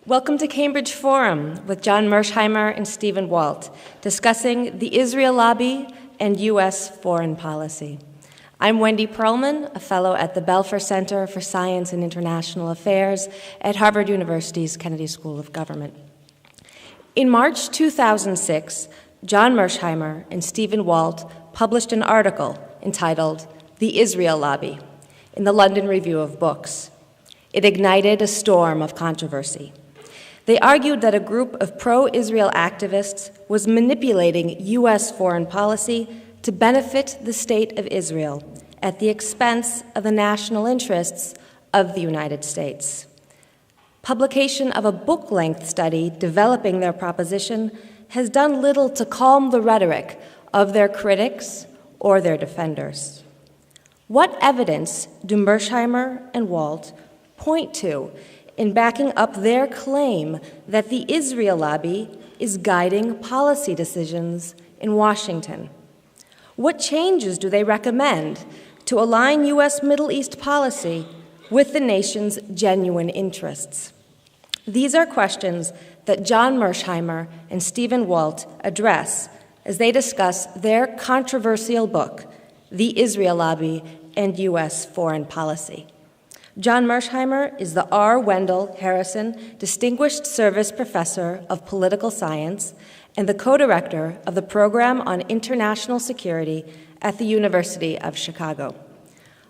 Welcome to Cambridge Forum with John Mearsheimer and Stephen Walt, discussing the Israel Lobby and U.S. foreign policy. I'm Wendy Perlman, a fellow at the Belfer Center for Science and International Affairs at Harvard University's Kennedy School of Government. In March 2006, John Mearsheimer and Stephen Walt published an article entitled "The Israel Lobby" in the London Review of Books. It ignited a storm of controversy. They argued that a group of pro-Israel activists was manipulating U.S. foreign policy to benefit the state of Israel at the expense of the national interests of the United States. Publication of a book-length study developing their proposition has done little to calm the rhetoric of their critics or their defenders. What evidence do Mearsheimer and Walt point to in backing up their claim that the Israel Lobby is guiding policy decisions in Washington? What changes do they recommend to align U.S. Middle East policy with the nation's genuine interests? These are questions that John Mearsheimer and Stephen Walt address as they discuss their controversial book, The Israel Lobby and U.S. Foreign Policy. John Mearsheimer is the R. Wendell Harrison Distinguished Service Professor of Political Science and the co-director of the Program on International Security at the University of Chicago.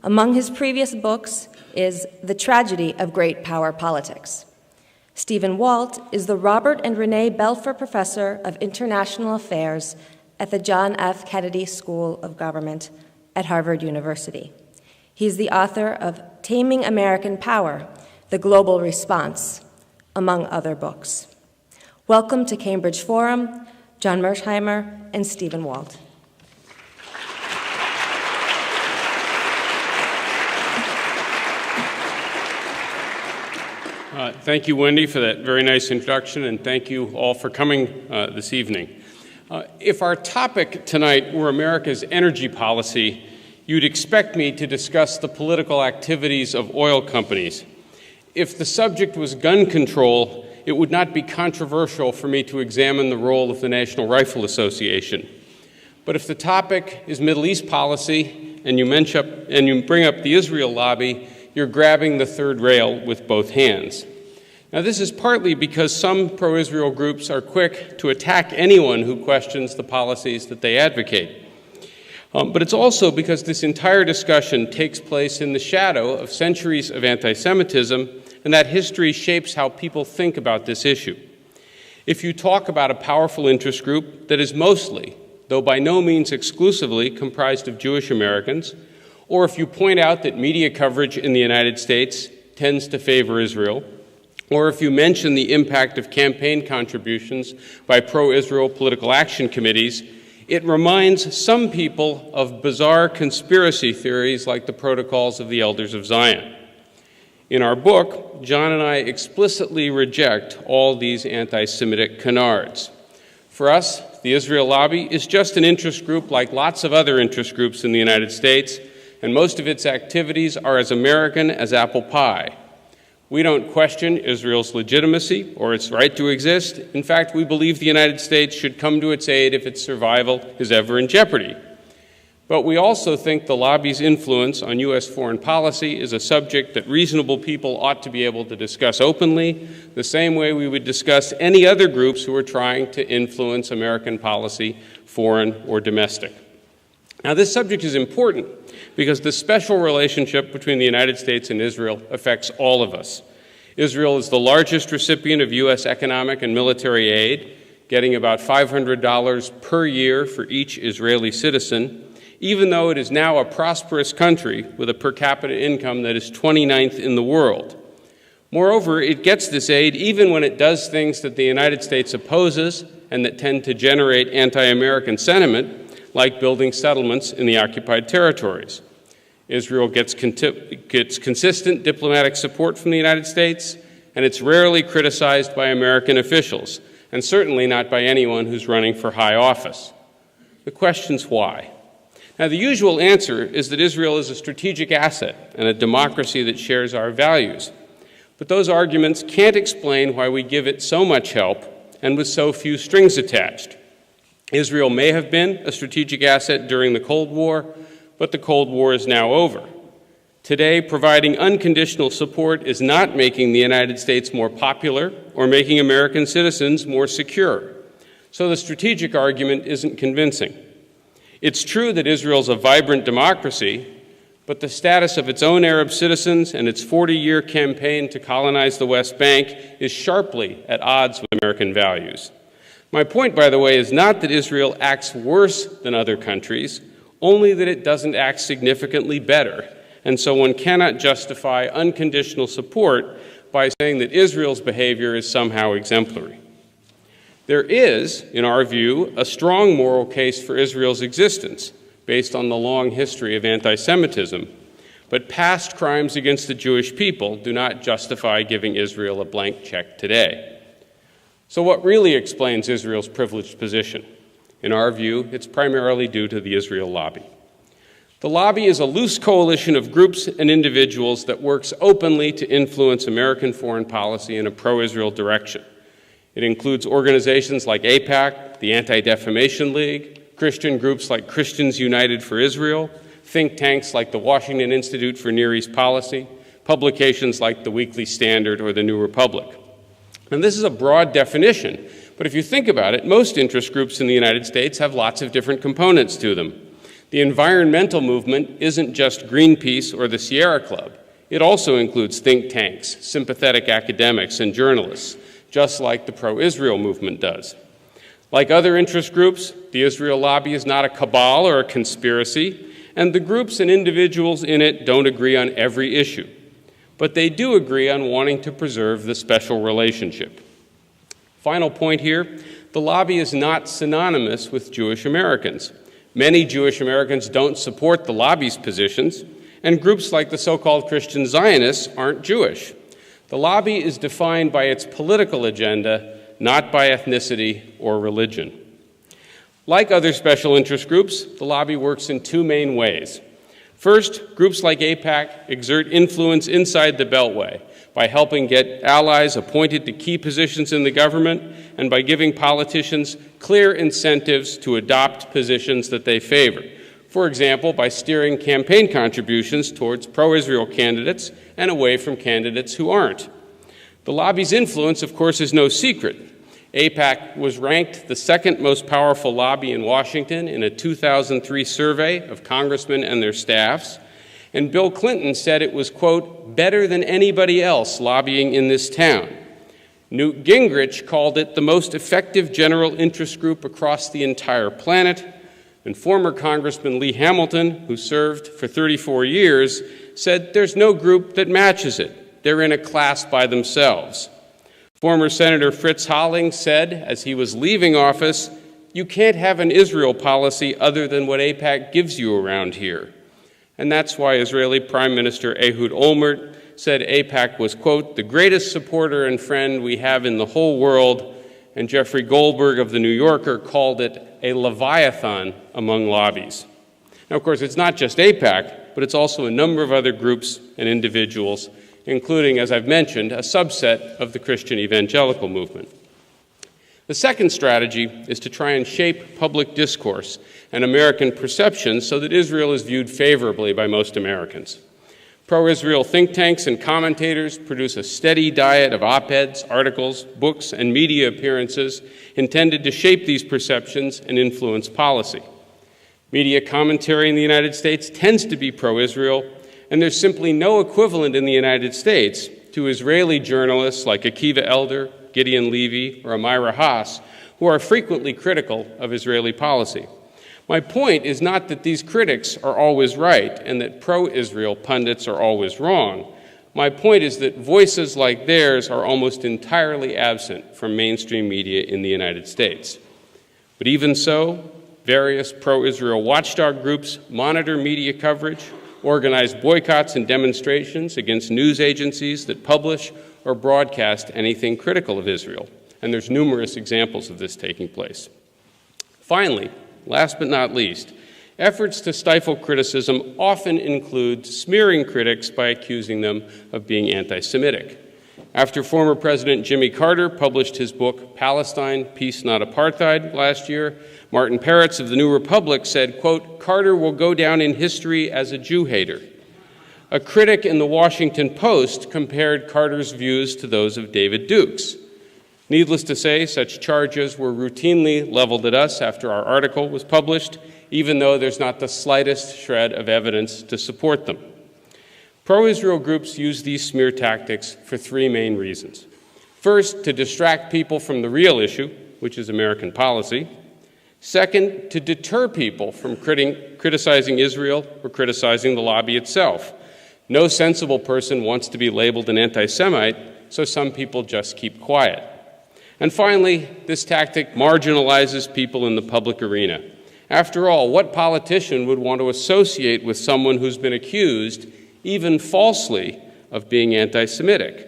Among his previous books is The Tragedy of Great Power Politics. Stephen Walt is the Robert and Renee Belfer Professor of International Affairs at the John F. Kennedy School of Government at Harvard University. He's the author of Taming American Power, The Global Response, among other books. Welcome to Cambridge Forum, John Mearsheimer and Stephen Walt. Thank you, Wendy, for that very nice introduction, and thank you all for coming this evening. If our topic tonight were America's energy policy, you'd expect me to discuss the political activities of oil companies. If the subject was gun control, it would not be controversial for me to examine the role of the National Rifle Association. But if the topic is Middle East policy and you bring up the Israel Lobby, you're grabbing the third rail with both hands. Now, this is partly because some pro-Israel groups are quick to attack anyone who questions the policies that they advocate. But it's also because this entire discussion takes place in the shadow of centuries of anti-Semitism, and that history shapes how people think about this issue. If you talk about a powerful interest group that is mostly, though by no means exclusively, comprised of Jewish Americans, or if you point out that media coverage in the United States tends to favor Israel, or if you mention the impact of campaign contributions by pro-Israel political action committees, it reminds some people of bizarre conspiracy theories like the Protocols of the Elders of Zion. In our book, John and I explicitly reject all these anti-Semitic canards. For us, the Israel Lobby is just an interest group like lots of other interest groups in the United States, and most of its activities are as American as apple pie. We don't question Israel's legitimacy or its right to exist. In fact, we believe the United States should come to its aid if its survival is ever in jeopardy. But we also think the lobby's influence on U.S. foreign policy is a subject that reasonable people ought to be able to discuss openly, the same way we would discuss any other groups who are trying to influence American policy, foreign or domestic. Now, this subject is important because the special relationship between the United States and Israel affects all of us. Israel is the largest recipient of U.S. economic and military aid, getting about $500 per year for each Israeli citizen, even though it is now a prosperous country with a per capita income that is 29th in the world. Moreover, it gets this aid even when it does things that the United States opposes and that tend to generate anti-American sentiment, like building settlements in the occupied territories. Israel gets consistent diplomatic support from the United States, and it's rarely criticized by American officials, and certainly not by anyone who's running for high office. The question's why. Now, the usual answer is that Israel is a strategic asset and a democracy that shares our values. But those arguments can't explain why we give it so much help and with so few strings attached. Israel may have been a strategic asset during the Cold War, but the Cold War is now over. Today, providing unconditional support is not making the United States more popular or making American citizens more secure. So the strategic argument isn't convincing. It's true that Israel's a vibrant democracy, but the status of its own Arab citizens and its 40-year campaign to colonize the West Bank is sharply at odds with American values. My point, by the way, is not that Israel acts worse than other countries, only that it doesn't act significantly better. And so one cannot justify unconditional support by saying that Israel's behavior is somehow exemplary. There is, in our view, a strong moral case for Israel's existence, based on the long history of anti-Semitism, but past crimes against the Jewish people do not justify giving Israel a blank check today. So what really explains Israel's privileged position? In our view, it's primarily due to the Israel Lobby. The lobby is a loose coalition of groups and individuals that works openly to influence American foreign policy in a pro-Israel direction. It includes organizations like AIPAC, the Anti-Defamation League, Christian groups like Christians United for Israel, think tanks like the Washington Institute for Near East Policy, publications like the Weekly Standard or the New Republic. And this is a broad definition, but if you think about it, most interest groups in the United States have lots of different components to them. The environmental movement isn't just Greenpeace or the Sierra Club. It also includes think tanks, sympathetic academics, and journalists, just like the pro-Israel movement does. Like other interest groups, the Israel Lobby is not a cabal or a conspiracy, and the groups and individuals in it don't agree on every issue. But they do agree on wanting to preserve the special relationship. Final point here, the lobby is not synonymous with Jewish Americans. Many Jewish Americans don't support the lobby's positions, and groups like the so-called Christian Zionists aren't Jewish. The lobby is defined by its political agenda, not by ethnicity or religion. Like other special interest groups, the lobby works in two main ways. First, groups like AIPAC exert influence inside the Beltway by helping get allies appointed to key positions in the government and by giving politicians clear incentives to adopt positions that they favor. For example, by steering campaign contributions towards pro-Israel candidates and away from candidates who aren't. The lobby's influence, of course, is no secret. AIPAC was ranked the second most powerful lobby in Washington in a 2003 survey of congressmen and their staffs, and Bill Clinton said it was, quote, better than anybody else lobbying in this town. Newt Gingrich called it the most effective general interest group across the entire planet, and former Congressman Lee Hamilton, who served for 34 years, said there's no group that matches it. They're in a class by themselves. Former Senator Fritz Holling said, as he was leaving office, you can't have an Israel policy other than what AIPAC gives you around here. And that's why Israeli Prime Minister Ehud Olmert said AIPAC was, quote, the greatest supporter and friend we have in the whole world, and Jeffrey Goldberg of The New Yorker called it a leviathan among lobbies. Now, of course, it's not just AIPAC, but it's also a number of other groups and individuals, including, as I've mentioned, a subset of the Christian evangelical movement. The second strategy is to try and shape public discourse and American perception so that Israel is viewed favorably by most Americans. Pro-Israel think tanks and commentators produce a steady diet of op-eds, articles, books, and media appearances intended to shape these perceptions and influence policy. Media commentary in the United States tends to be pro-Israel, and there's simply no equivalent in the United States to Israeli journalists like Akiva Elder, Gideon Levy, or Amira Haas, who are frequently critical of Israeli policy. My point is not that these critics are always right and that pro-Israel pundits are always wrong. My point is that voices like theirs are almost entirely absent from mainstream media in the United States. But even so, various pro-Israel watchdog groups monitor media coverage, organize boycotts and demonstrations against news agencies that publish or broadcast anything critical of Israel. And there's numerous examples of this taking place. Finally, last but not least, efforts to stifle criticism often include smearing critics by accusing them of being anti-Semitic. After former President Jimmy Carter published his book, Palestine, Peace Not Apartheid, last year, Martin Peretz of the New Republic said, quote, "Carter will go down in history as a Jew hater." A critic in the Washington Post compared Carter's views to those of David Duke's. Needless to say, such charges were routinely leveled at us after our article was published, even though there's not the slightest shred of evidence to support them. Pro-Israel groups use these smear tactics for three main reasons. First, to distract people from the real issue, which is American policy. Second, to deter people from criticizing Israel or criticizing the lobby itself. No sensible person wants to be labeled an anti-Semite, so some people just keep quiet. And finally, this tactic marginalizes people in the public arena. After all, what politician would want to associate with someone who's been accused, even falsely, of being anti-Semitic?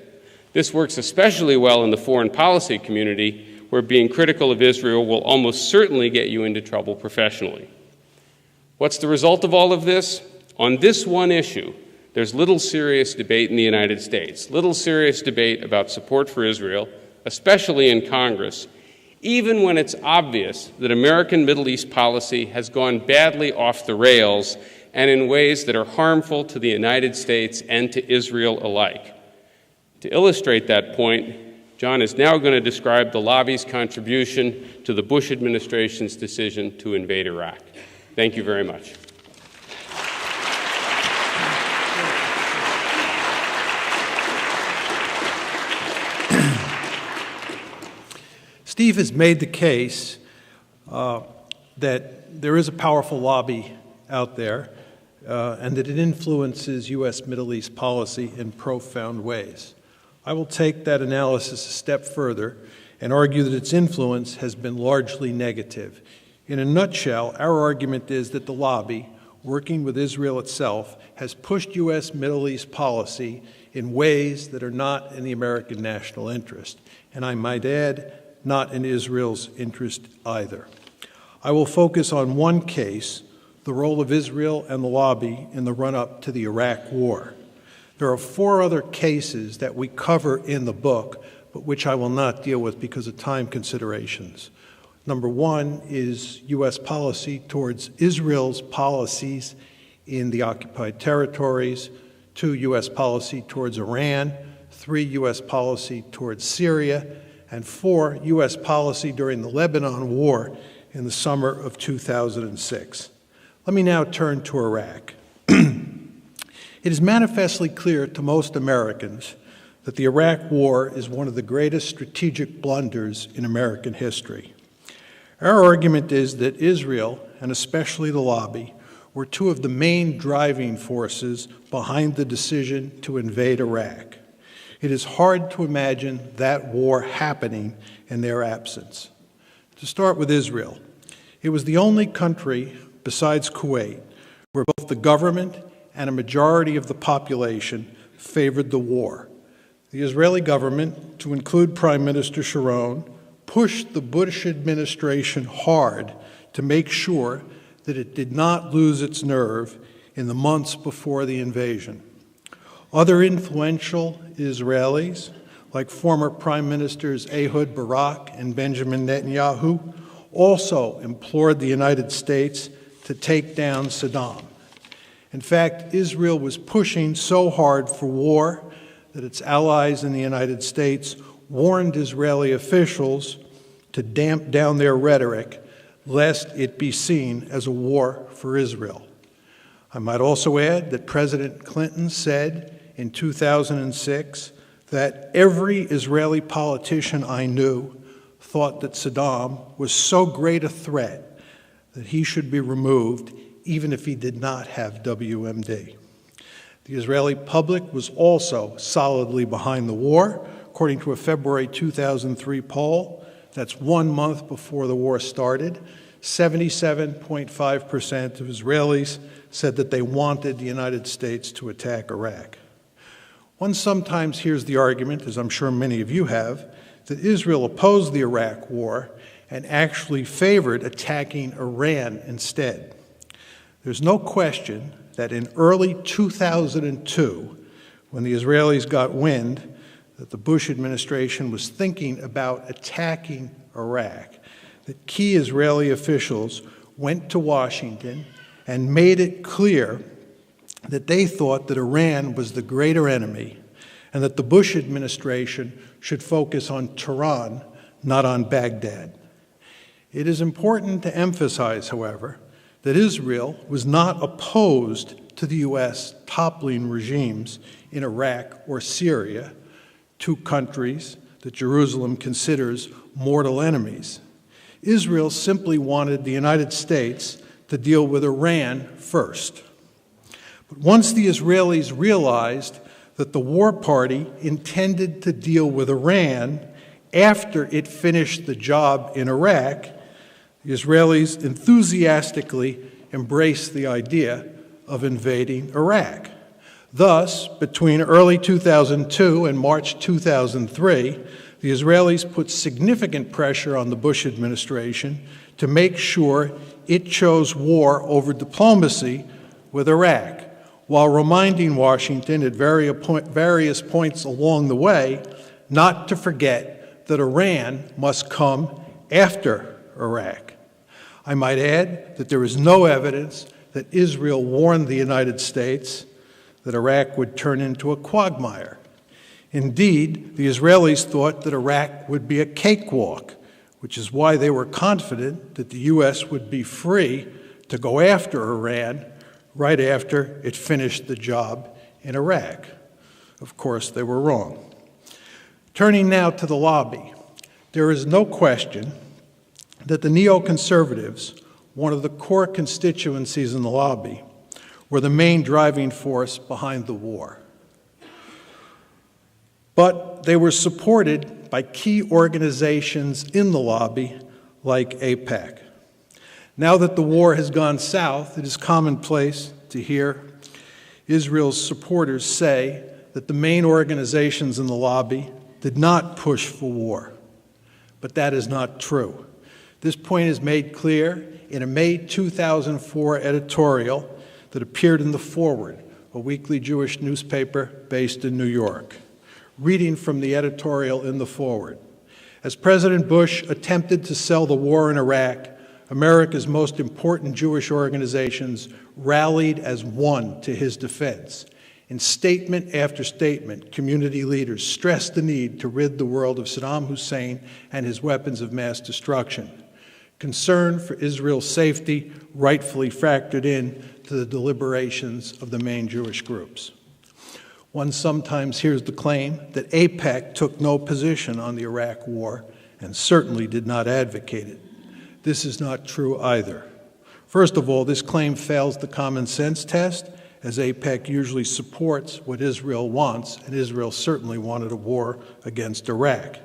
This works especially well in the foreign policy community, where being critical of Israel will almost certainly get you into trouble professionally. What's the result of all of this? On this one issue, there's little serious debate in the United States, little serious debate about support for Israel, especially in Congress, even when it's obvious that American Middle East policy has gone badly off the rails and in ways that are harmful to the United States and to Israel alike. To illustrate that point, John is now going to describe the lobby's contribution to the Bush administration's decision to invade Iraq. Thank you very much. Steve has made the case that there is a powerful lobby out there and that it influences U.S. Middle East policy in profound ways. I will take that analysis a step further and argue that its influence has been largely negative. In a nutshell, our argument is that the lobby, working with Israel itself, has pushed U.S. Middle East policy in ways that are not in the American national interest, and I might add, not in Israel's interest either. I will focus on one case, the role of Israel and the lobby in the run-up to the Iraq War. There are 4 other cases that we cover in the book, but which I will not deal with because of time considerations. Number 1 is U.S. policy towards Israel's policies in the occupied territories, 2, U.S. policy towards Iran, 3, U.S. policy towards Syria, and 4, U.S. policy during the Lebanon War in the summer of 2006. Let me now turn to Iraq. It is manifestly clear to most Americans that the Iraq War is one of the greatest strategic blunders in American history. Our argument is that Israel, and especially the lobby, were 2 of the main driving forces behind the decision to invade Iraq. It is hard to imagine that war happening in their absence. To start with Israel, it was the only country besides Kuwait where both the government and a majority of the population favored the war. The Israeli government, to include Prime Minister Sharon, pushed the Bush administration hard to make sure that it did not lose its nerve in the months before the invasion. Other influential Israelis, like former Prime Ministers Ehud Barak and Benjamin Netanyahu, also implored the United States to take down Saddam. In fact, Israel was pushing so hard for war that its allies in the United States warned Israeli officials to damp down their rhetoric, lest it be seen as a war for Israel. I might also add that President Clinton said in 2006 that every Israeli politician I knew thought that Saddam was so great a threat that he should be removed even if he did not have WMD. The Israeli public was also solidly behind the war. According to a February 2003 poll, that's 1 month before the war started, 77.5% of Israelis said that they wanted the United States to attack Iraq. One sometimes hears the argument, as I'm sure many of you have, that Israel opposed the Iraq War and actually favored attacking Iran instead. There's no question that in early 2002, when the Israelis got wind that the Bush administration was thinking about attacking Iraq, that key Israeli officials went to Washington and made it clear that they thought that Iran was the greater enemy and that the Bush administration should focus on Tehran, not on Baghdad. It is important to emphasize, however, that Israel was not opposed to the U.S. toppling regimes in Iraq or Syria, two countries that Jerusalem considers mortal enemies. Israel simply wanted the United States to deal with Iran first. But once the Israelis realized that the war party intended to deal with Iran after it finished the job in Iraq, the Israelis enthusiastically embraced the idea of invading Iraq. Thus, between early 2002 and March 2003, the Israelis put significant pressure on the Bush administration to make sure it chose war over diplomacy with Iraq, while reminding Washington at various points along the way not to forget that Iran must come after Iraq. I might add that there is no evidence that Israel warned the United States that Iraq would turn into a quagmire. Indeed, the Israelis thought that Iraq would be a cakewalk, which is why they were confident that the U.S. would be free to go after Iran right after it finished the job in Iraq. Of course, they were wrong. Turning now to the lobby, there is no question that the neoconservatives, one of the core constituencies in the lobby, were the main driving force behind the war. But they were supported by key organizations in the lobby like AIPAC. Now that the war has gone south, it is commonplace to hear Israel's supporters say that the main organizations in the lobby did not push for war. But that is not true. This point is made clear in a May 2004 editorial that appeared in The Forward, a weekly Jewish newspaper based in New York. Reading from the editorial in The Forward. As President Bush attempted to sell the war in Iraq, America's most important Jewish organizations rallied as one to his defense. In statement after statement, community leaders stressed the need to rid the world of Saddam Hussein and his weapons of mass destruction. Concern for Israel's safety rightfully factored in to the deliberations of the main Jewish groups. One sometimes hears the claim that AIPAC took no position on the Iraq war and certainly did not advocate it. This is not true either. First of all, this claim fails the common sense test, as AIPAC usually supports what Israel wants, and Israel certainly wanted a war against Iraq.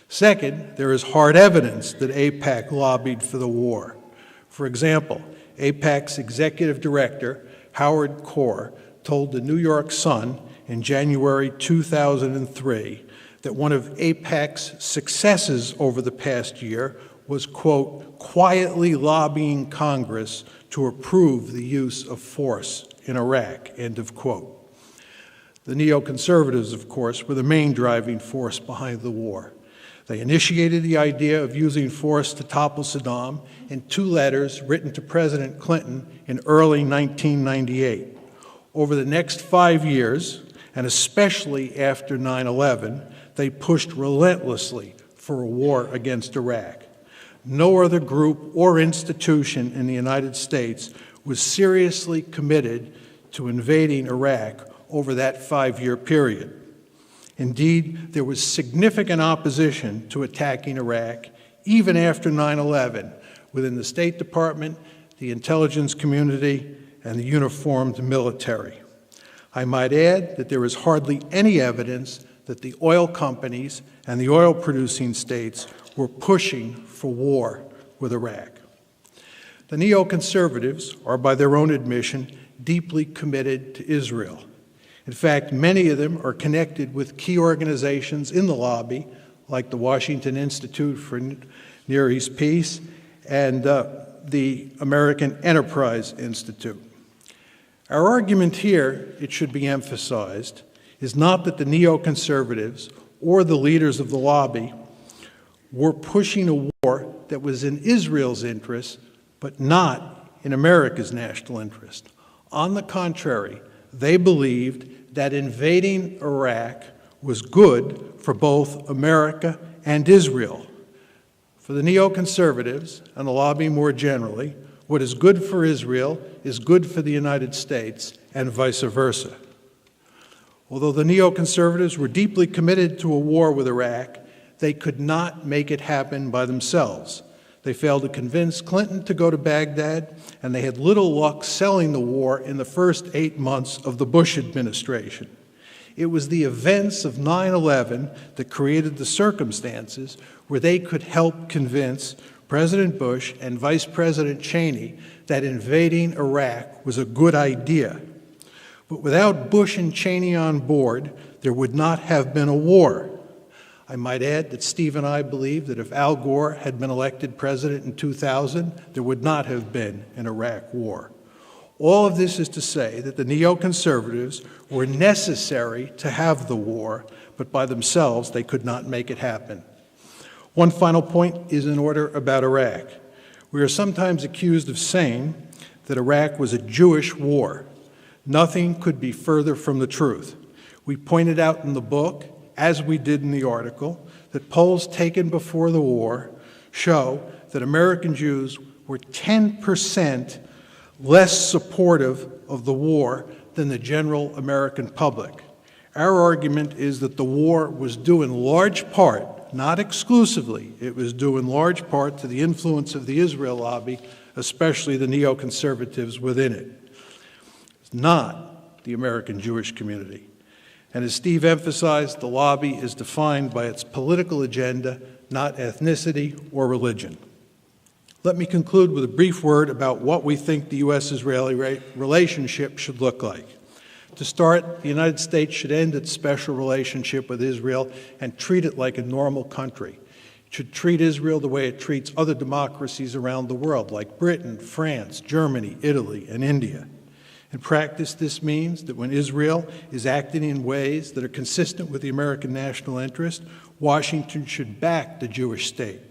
Second, there is hard evidence that AIPAC lobbied for the war. For example, AIPAC's executive director, Howard Kaur, told the New York Sun in January 2003 that one of AIPAC's successes over the past year was, quote, quietly lobbying Congress to approve the use of force in Iraq, end of quote. The neoconservatives, of course, were the main driving force behind the war. They initiated the idea of using force to topple Saddam in two letters written to President Clinton in early 1998. Over the next 5 years, and especially after 9/11, they pushed relentlessly for a war against Iraq. No other group or institution in the United States was seriously committed to invading Iraq over that 5-year period. Indeed, there was significant opposition to attacking Iraq even after 9/11 within the State Department, the intelligence community, and the uniformed military. I might add that there is hardly any evidence that the oil companies and the oil-producing states were pushing for war with Iraq. The neoconservatives are, by their own admission, deeply committed to Israel. In fact, many of them are connected with key organizations in the lobby, like the Washington Institute for Near East Peace and the American Enterprise Institute. Our argument here, it should be emphasized, is not that the neoconservatives or the leaders of the lobby were pushing a war that was in Israel's interest, but not in America's national interest. On the contrary, they believed that invading Iraq was good for both America and Israel. For the neoconservatives and the lobby more generally, what is good for Israel is good for the United States and vice versa. Although the neoconservatives were deeply committed to a war with Iraq, they could not make it happen by themselves. They failed to convince Clinton to go to Baghdad, and they had little luck selling the war in the first 8 months of the Bush administration. It was the events of 9/11 that created the circumstances where they could help convince President Bush and Vice President Cheney that invading Iraq was a good idea. But without Bush and Cheney on board, there would not have been a war. I might add that Steve and I believe that if Al Gore had been elected president in 2000, there would not have been an Iraq war. All of this is to say that the neoconservatives were necessary to have the war, but by themselves they could not make it happen. One final point is in order about Iraq. We are sometimes accused of saying that Iraq was a Jewish war. Nothing could be further from the truth. We pointed out in the book, as we did in the article, that polls taken before the war show that American Jews were 10% less supportive of the war than the general American public. Our argument is that the war was due in large part, not exclusively, it was due in large part to the influence of the Israel lobby, especially the neoconservatives within it. It's not the American Jewish community. And as Steve emphasized, the lobby is defined by its political agenda, not ethnicity or religion. Let me conclude with a brief word about what we think the U.S.-Israeli relationship should look like. To start, the United States should end its special relationship with Israel and treat it like a normal country. It should treat Israel the way it treats other democracies around the world, like Britain, France, Germany, Italy, and India. In practice, this means that when Israel is acting in ways that are consistent with the American national interest, Washington should back the Jewish state.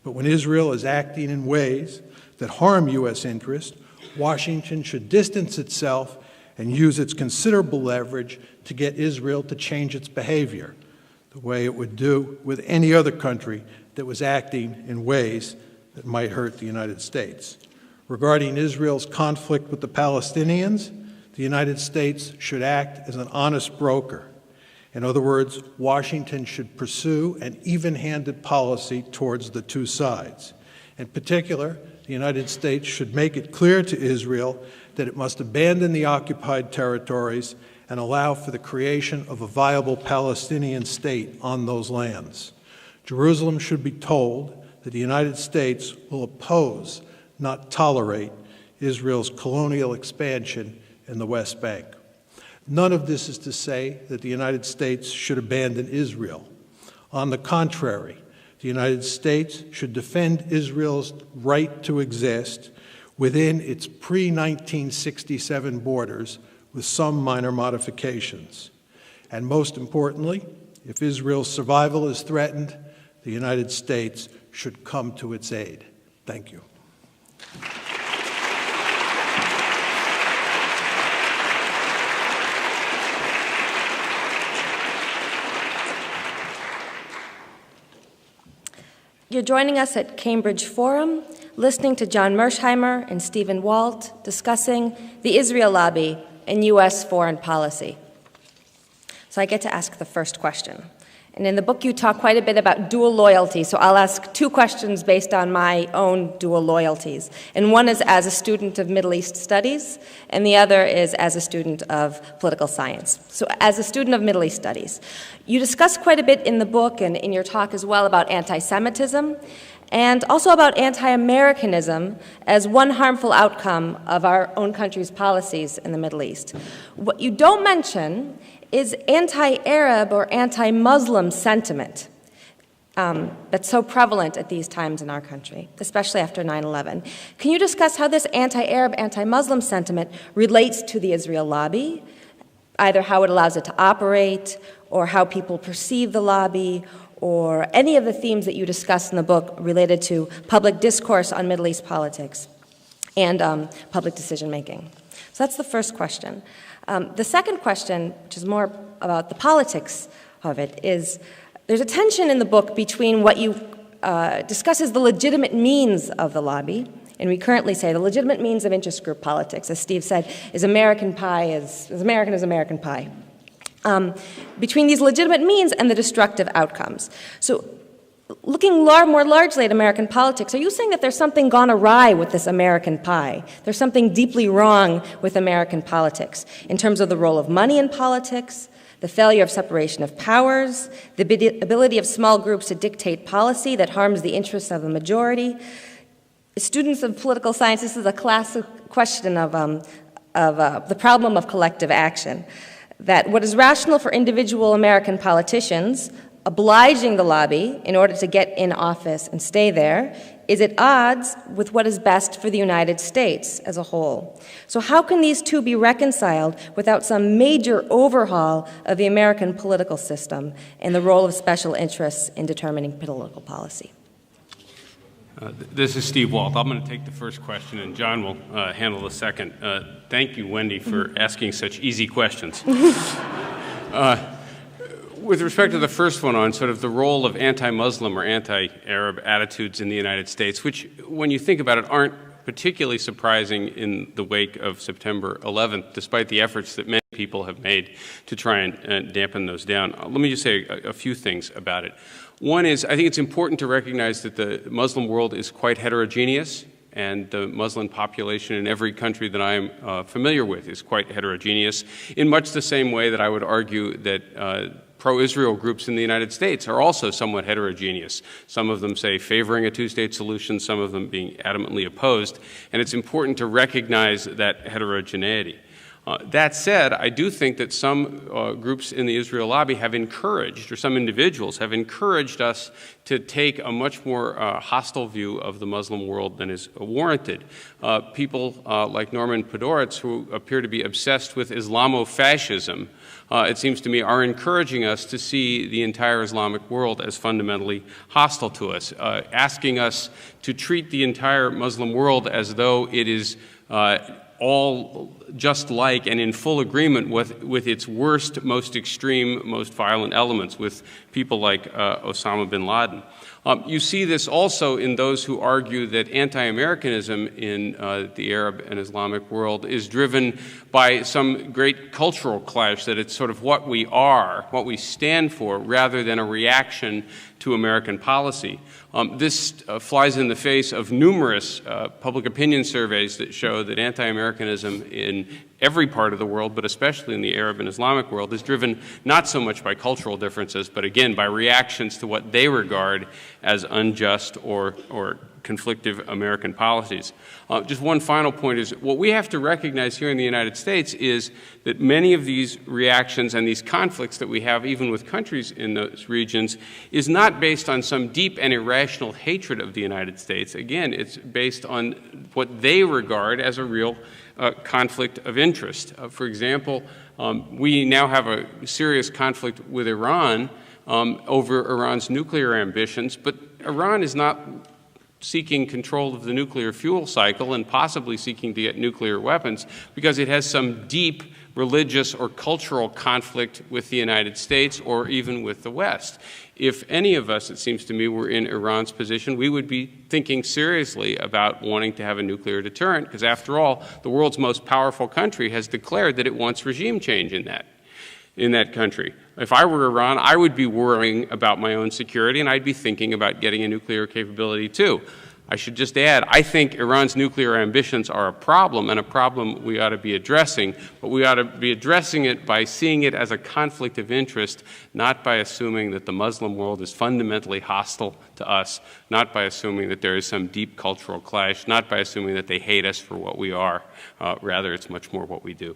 But when Israel is acting in ways that harm U.S. interest, Washington should distance itself and use its considerable leverage to get Israel to change its behavior, the way it would do with any other country that was acting in ways that might hurt the United States. Regarding Israel's conflict with the Palestinians, the United States should act as an honest broker. In other words, Washington should pursue an even-handed policy towards the two sides. In particular, the United States should make it clear to Israel that it must abandon the occupied territories and allow for the creation of a viable Palestinian state on those lands. Jerusalem should be told that the United States will oppose, not tolerate, Israel's colonial expansion in the West Bank. None of this is to say that the United States should abandon Israel. On the contrary, the United States should defend Israel's right to exist within its pre-1967 borders with some minor modifications. And most importantly, if Israel's survival is threatened, the United States should come to its aid. Thank you. You're joining us at Cambridge Forum, listening to John Mearsheimer and Stephen Walt discussing the Israel Lobby and U.S. foreign policy. So I get to ask the first question. And in the book, you talk quite a bit about dual loyalty, so I'll ask two questions based on my own dual loyalties. And one is as a student of Middle East studies, and the other is as a student of political science. So as a student of Middle East studies, you discuss quite a bit in the book and in your talk as well about anti-Semitism, and also about anti-Americanism as one harmful outcome of our own country's policies in the Middle East. What you don't mention is anti-Arab or anti-Muslim sentiment that's so prevalent at these times in our country, especially after 9/11. Can you discuss how this anti-Arab, anti-Muslim sentiment relates to the Israel lobby either how it allows it to operate or how people perceive the lobby, or any of the themes that you discuss in the book related to public discourse on Middle East politics and public decision-making. So that's the first question. The second question, which is more about the politics of it, is there's a tension in the book between what you discuss as the legitimate means of the lobby, and we currently say the legitimate means of interest group politics, as Steve said, is American pie, as American as American pie. Between these legitimate means and the destructive outcomes. So looking more largely at American politics, are you saying that there's something gone awry with this American pie? There's something deeply wrong with American politics in terms of the role of money in politics, the failure of separation of powers, the ability of small groups to dictate policy that harms the interests of the majority? Students of political science, this is a classic question of the problem of collective action. That what is rational for individual American politicians, obliging the lobby in order to get in office and stay there, is at odds with what is best for the United States as a whole. So how can these two be reconciled without some major overhaul of the American political system and the role of special interests in determining political policy? This is Steve Walt. I'm going to take the first question, and John will handle the second. Thank you, Wendy, for asking such easy questions. With respect to the first one on sort of the role of anti-Muslim or anti-Arab attitudes in the United States, which, when you think about it, aren't particularly surprising in the wake of September 11th, despite the efforts that many people have made to try and dampen those down. Let me just say a few things about it. One is, I think it's important to recognize that the Muslim world is quite heterogeneous, and the Muslim population in every country that I am familiar with is quite heterogeneous, in much the same way that I would argue that pro-Israel groups in the United States are also somewhat heterogeneous. Some of them say favoring a two-state solution, some of them being adamantly opposed, and it's important to recognize that heterogeneity. That said, I do think that some groups in the Israel lobby have encouraged, or some individuals have encouraged us to take a much more hostile view of the Muslim world than is warranted. People like Norman Podhoretz, who appear to be obsessed with Islamofascism, it seems to me, are encouraging us to see the entire Islamic world as fundamentally hostile to us, asking us to treat the entire Muslim world as though it is all just like and in full agreement with its worst, most extreme, most violent elements, with people like Osama bin Laden. You see this also in those who argue that anti-Americanism in the Arab and Islamic world is driven by some great cultural clash, that it's sort of what we are, what we stand for, rather than a reaction to American policy. This flies in the face of numerous public opinion surveys that show that anti-Americanism in every part of the world, but especially in the Arab and Islamic world, is driven not so much by cultural differences, but again by reactions to what they regard as unjust or conflictive American policies. Just one final point is, what we have to recognize here in the United States is that many of these reactions and these conflicts that we have, even with countries in those regions, is not based on some deep and irrational hatred of the United States. Again, it's based on what they regard as a real conflict of interest. For example, we now have a serious conflict with Iran over Iran's nuclear ambitions, but Iran is not seeking control of the nuclear fuel cycle and possibly seeking to get nuclear weapons because it has some deep religious or cultural conflict with the United States or even with the West. If any of us, it seems to me, were in Iran's position, we would be thinking seriously about wanting to have a nuclear deterrent, because after all, the world's most powerful country has declared that it wants regime change in that country. If I were Iran, I would be worrying about my own security, and I'd be thinking about getting a nuclear capability too. I should just add, I think Iran's nuclear ambitions are a problem, and a problem we ought to be addressing, but we ought to be addressing it by seeing it as a conflict of interest, not by assuming that the Muslim world is fundamentally hostile to us, not by assuming that there is some deep cultural clash, not by assuming that they hate us for what we are. Rather, it's much more what we do.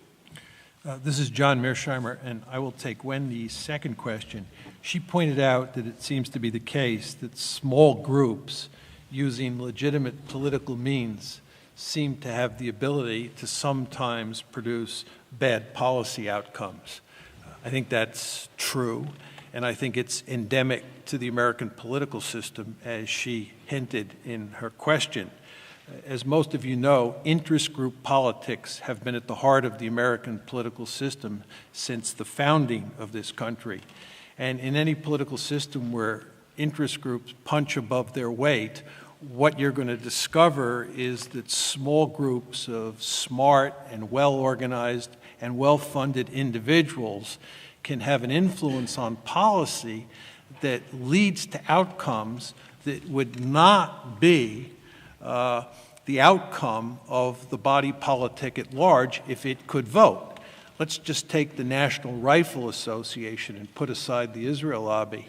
This is John Mearsheimer, and I will take Wendy's second question. She pointed out that it seems to be the case that small groups using legitimate political means, seem to have the ability to sometimes produce bad policy outcomes. I think that's true, and I think it's endemic to the American political system, as she hinted in her question. As most of you know, interest group politics have been at the heart of the American political system since the founding of this country. And in any political system where interest groups punch above their weight, what you're going to discover is that small groups of smart and well-organized and well-funded individuals can have an influence on policy that leads to outcomes that would not be the outcome of the body politic at large if it could vote. Let's just take the National Rifle Association and put aside the Israel Lobby.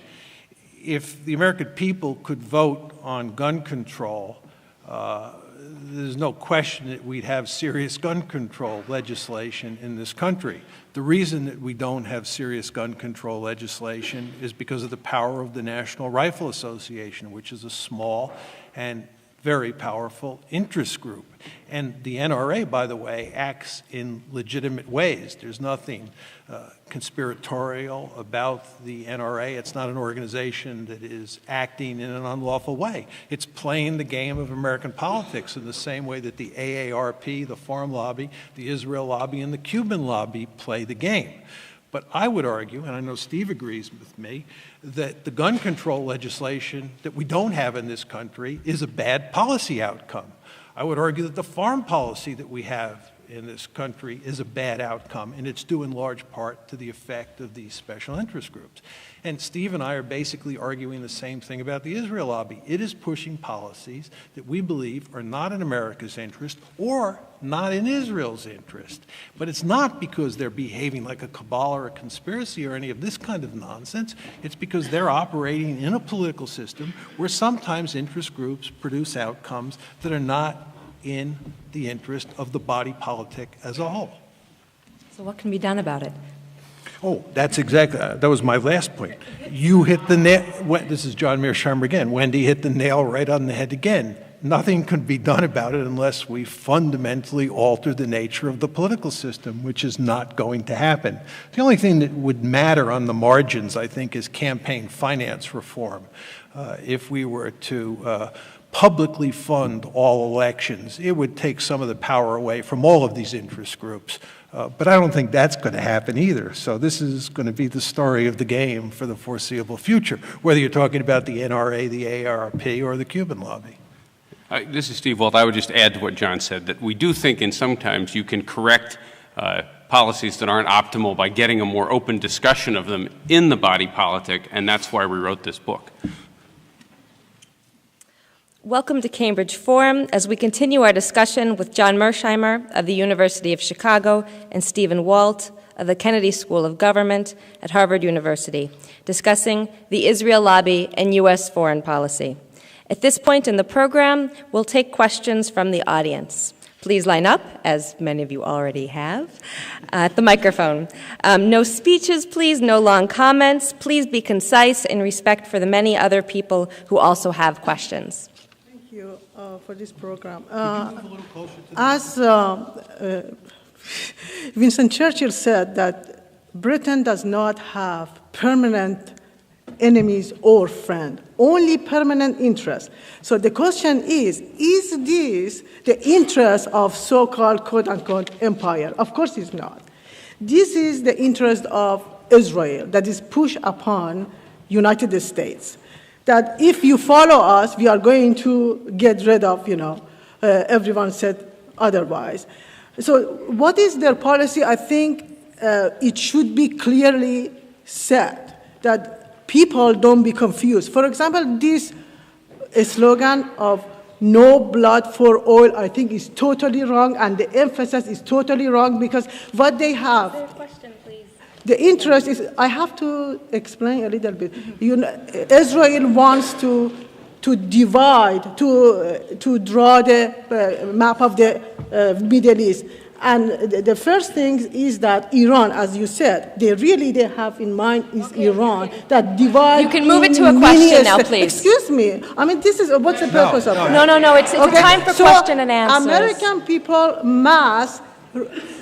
If the American people could vote on gun control, there's no question that we'd have serious gun control legislation in this country. The reason that we don't have serious gun control legislation is because of the power of the National Rifle Association, which is a small and very powerful interest group. And the NRA, by the way, acts in legitimate ways. There's nothing conspiratorial about the NRA. It's not an organization that is acting in an unlawful way. It's playing the game of American politics in the same way that the AARP, the Farm Lobby, the Israel Lobby, and the Cuban Lobby play the game. But I would argue, and I know Steve agrees with me, that the gun control legislation that we don't have in this country is a bad policy outcome. I would argue that the farm policy that we have in this country is a bad outcome, and it's due in large part to the effect of these special interest groups. And Steve and I are basically arguing the same thing about the Israel Lobby. It is pushing policies that we believe are not in America's interest or not in Israel's interest. But it's not because they're behaving like a cabal or a conspiracy or any of this kind of nonsense. It's because they're operating in a political system where sometimes interest groups produce outcomes that are not in the interest of the body politic as a whole. So what can be done about it? Oh, that's exactly, that was my last point. You hit the nail, this is John Mearsheimer again. Wendy hit the nail right on the head again. Nothing can be done about it unless we fundamentally alter the nature of the political system, which is not going to happen. The only thing that would matter on the margins, I think, is campaign finance reform. If we were to publicly fund all elections, it would take some of the power away from all of these interest groups. But I don't think that's going to happen either. So this is going to be the story of the game for the foreseeable future, whether you're talking about the NRA, the AARP, or the Cuban Lobby. This is Steve Walt. I would just add to what John said, that we do think in sometimes you can correct policies that aren't optimal by getting a more open discussion of them in the body politic, and that's why we wrote this book. Welcome to Cambridge Forum as we continue our discussion with John Mearsheimer of the University of Chicago and Stephen Walt of the Kennedy School of Government at Harvard University, discussing the Israel Lobby and U.S. foreign policy. At this point in the program, we'll take questions from the audience. Please line up, as many of you already have, at the microphone. No speeches, please, no long comments. Please be concise in respect for the many other people who also have questions. Thank you for this program. Could you move a little closer to the As Winston Churchill said that Britain does not have permanent enemies or friends, only permanent interests. So the question is this the interest of so-called quote-unquote empire? Of course it's not. This is the interest of Israel that is pushed upon United States. That if you follow us, we are going to get rid of, everyone said otherwise. So what is their policy? I think it should be clearly said that people don't be confused. For example, this slogan of no blood for oil, I think is totally wrong, and the emphasis is totally wrong because what they have. Third question, please. The interest is, I have to explain a little bit. Israel wants to divide, to draw the map of the Middle East. And the first thing is that Iran, as you said, they have in mind is Iran that divide. You can move it to a question now, please. Excuse me. I mean, this is what's the purpose of that? No. It's a time for question and answers. American people must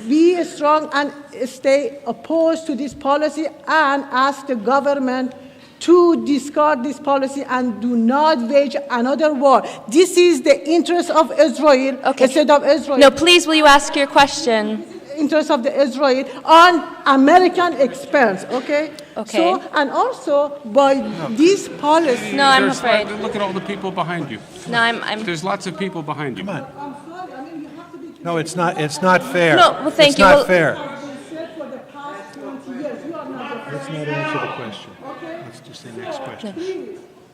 be strong and stay opposed to this policy and ask the government to discard this policy and do not wage another war. This is the interest of Israel, instead of Israel. No, please, will you ask your question? Interest of the Israel on American expense, okay? Okay. So, and also by this policy. No, I'm afraid. Look at all the people behind you. No, I'm. There's lots of people behind you. Come on. I'm sorry, I mean, you have to be. No, it's not fair. No, well, thank it's you. not Well, fair. For the past 20 years, you are not. Let's not answer the question. Okay. Let's just the next question.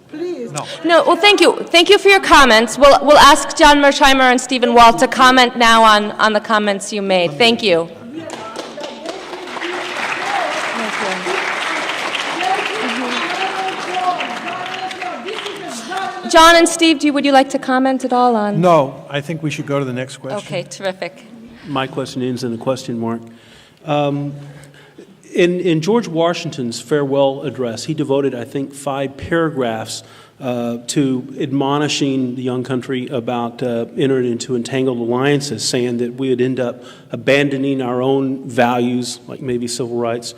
Please. No. No, well, thank you. Thank you for your comments. We'll ask John Mearsheimer and Stephen Walt to comment now on the comments you made. Thank you. John and Steve, would you like to comment at all on? No, I think we should go to the next question. Okay, terrific. My question ends in a question mark. In George Washington's farewell address, he devoted, I think, 5 paragraphs to admonishing the young country about entering into entangled alliances, saying that we would end up abandoning our own values, like maybe civil rights.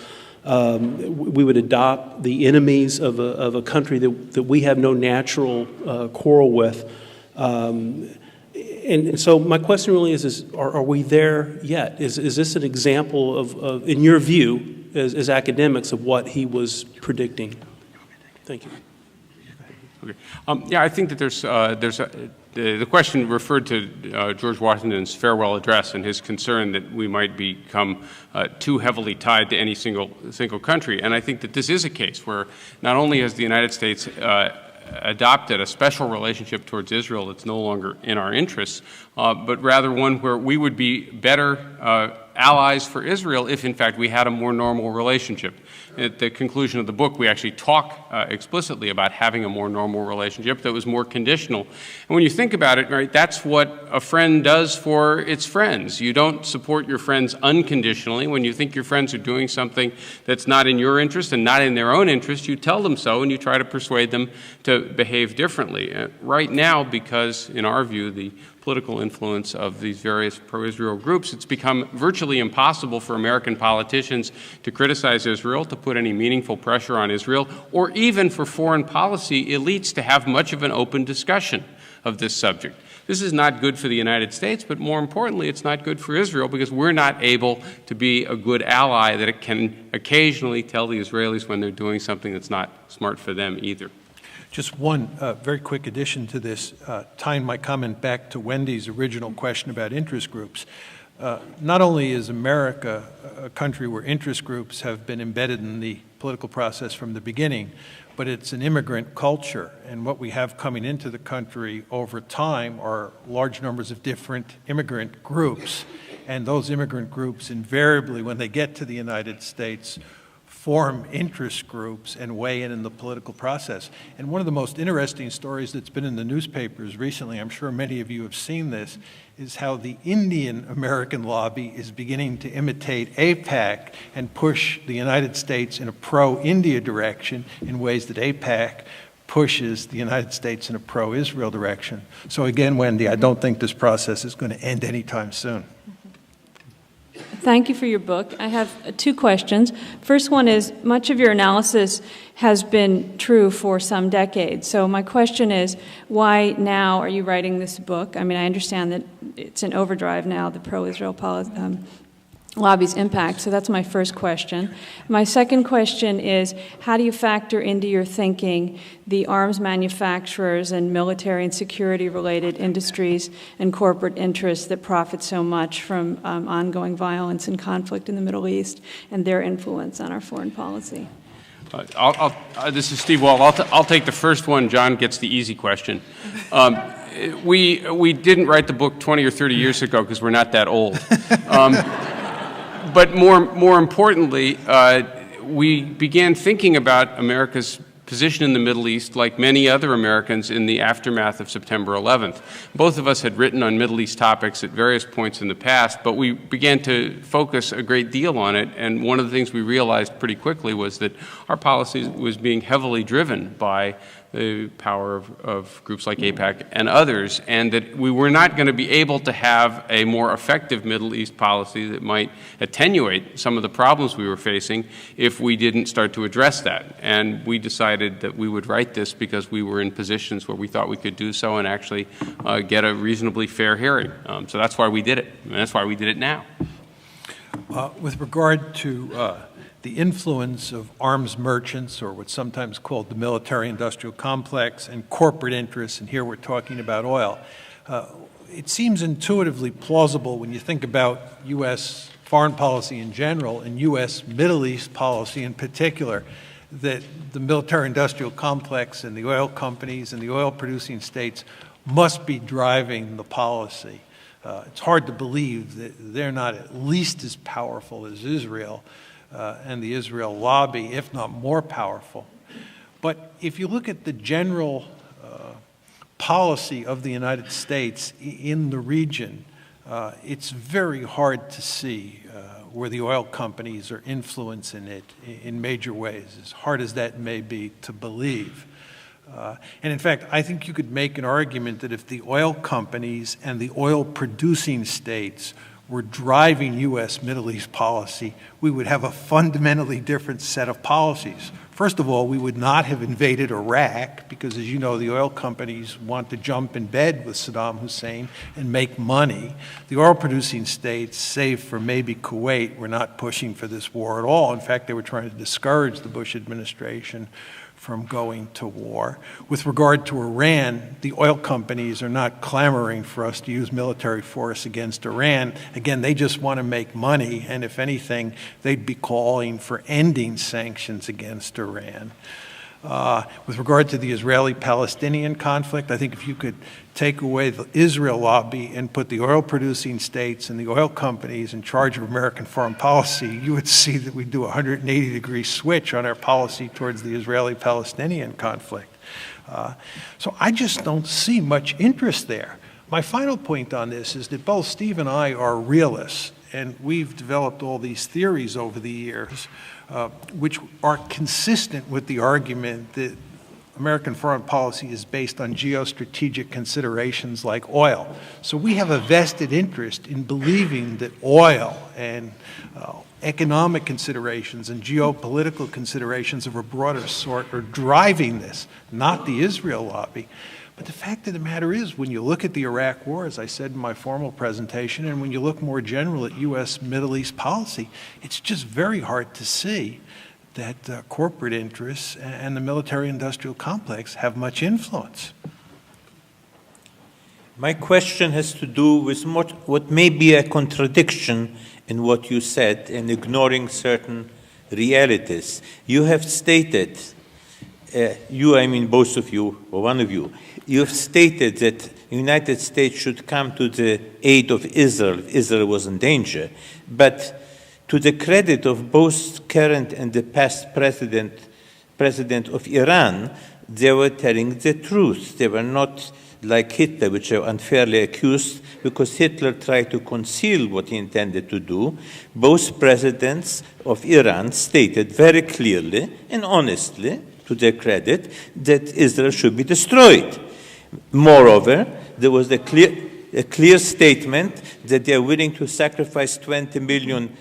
We would adopt the enemies of a country that we have no natural quarrel with. And so my question really is are we there yet? Is this an example of in your view, as academics, of what he was predicting? Thank you. Okay. Yeah, I think that the question referred to George Washington's farewell address and his concern that we might become too heavily tied to any single country. And I think that this is a case where not only has the United States adopted a special relationship towards Israel that's no longer in our interests, but rather one where we would be better allies for Israel if, in fact, we had a more normal relationship. At the conclusion of the book, we actually talk explicitly about having a more normal relationship that was more conditional. And when you think about it, right, that's what a friend does for its friends. You don't support your friends unconditionally. When you think your friends are doing something that's not in your interest and not in their own interest, you tell them so and you try to persuade them to behave differently. Right now, because, in our view, the political influence of these various pro-Israel groups, it's become virtually impossible for American politicians to criticize Israel, to put any meaningful pressure on Israel, or even for foreign policy elites to have much of an open discussion of this subject. This is not good for the United States, but more importantly, it's not good for Israel because we're not able to be a good ally that it can occasionally tell the Israelis when they're doing something that's not smart for them either. Just one very quick addition to this, tying my comment back to Wendy's original question about interest groups. Not only is America a country where interest groups have been embedded in the political process from the beginning, but it's an immigrant culture. And what we have coming into the country over time are large numbers of different immigrant groups. And those immigrant groups invariably, when they get to the United States, form interest groups and weigh in the political process. And one of the most interesting stories that's been in the newspapers recently, I'm sure many of you have seen this, is how the Indian American lobby is beginning to imitate AIPAC and push the United States in a pro-India direction in ways that AIPAC pushes the United States in a pro-Israel direction. So again, Wendy, I don't think this process is going to end anytime soon. Thank you for your book. I have 2 questions. First one is, much of your analysis has been true for some decades. So my question is, why now are you writing this book? I mean, I understand that it's in overdrive now, the pro-Israel lobby's impact. So that's my first question. My second question is, how do you factor into your thinking the arms manufacturers and military and security-related industries and corporate interests that profit so much from ongoing violence and conflict in the Middle East and their influence on our foreign policy? This is Steve Walt. I'll take the first one. John gets the easy question. We didn't write the book 20 or 30 years ago because we're not that old. But more importantly, we began thinking about America's position in the Middle East like many other Americans in the aftermath of September 11th. Both of us had written on Middle East topics at various points in the past, but we began to focus a great deal on it, and one of the things we realized pretty quickly was that our policy was being heavily driven by the power of groups like AIPAC and others, and that we were not going to be able to have a more effective Middle East policy that might attenuate some of the problems we were facing if we didn't start to address that. And we decided that we would write this because we were in positions where we thought we could do so and actually get a reasonably fair hearing. So that's why we did it, and that's why we did it now. With regard to the influence of arms merchants, or what's sometimes called the military-industrial complex, and corporate interests, and here we're talking about oil, it seems intuitively plausible when you think about U.S. foreign policy in general and U.S. Middle East policy in particular, that the military-industrial complex and the oil companies and the oil-producing states must be driving the policy. It's hard to believe that they're not at least as powerful as Israel and the Israel Lobby, if not more powerful. But if you look at the general policy of the United States in the region, it's very hard to see where the oil companies are influencing it in major ways, as hard as that may be to believe. And in fact, I think you could make an argument that if the oil companies and the oil-producing states were driving U.S. Middle East policy, we would have a fundamentally different set of policies. First of all, we would not have invaded Iraq because, as you know, the oil companies want to jump in bed with Saddam Hussein and make money. The oil-producing states, save for maybe Kuwait, were not pushing for this war at all. In fact, they were trying to discourage the Bush administration from going to war. With regard to Iran, the oil companies are not clamoring for us to use military force against Iran. Again, they just want to make money, and if anything, they'd be calling for ending sanctions against Iran. With regard to the Israeli-Palestinian conflict, I think if you could take away the Israel lobby and put the oil-producing states and the oil companies in charge of American foreign policy, you would see that we do a 180-degree switch on our policy towards the Israeli-Palestinian conflict. So I just don't see much interest there. My final point on this is that both Steve and I are realists, and we've developed all these theories over the years which are consistent with the argument that American foreign policy is based on geostrategic considerations like oil. So we have a vested interest in believing that oil and economic considerations and geopolitical considerations of a broader sort are driving this, not the Israel lobby. But the fact of the matter is, when you look at the Iraq War, as I said in my formal presentation, and when you look more general at U.S. Middle East policy, it's just very hard to see that corporate interests and the military-industrial complex have much influence. My question has to do with what may be a contradiction in what you said and ignoring certain realities. You have stated, I mean both of you, or one of you, you have stated that the United States should come to the aid of Israel if Israel was in danger. But to the credit of both current and the past president of Iran, they were telling the truth. They were not like Hitler, which are unfairly accused, because Hitler tried to conceal what he intended to do. Both presidents of Iran stated very clearly and honestly, to their credit, that Israel should be destroyed. Moreover, there was a clear statement that they are willing to sacrifice 20 million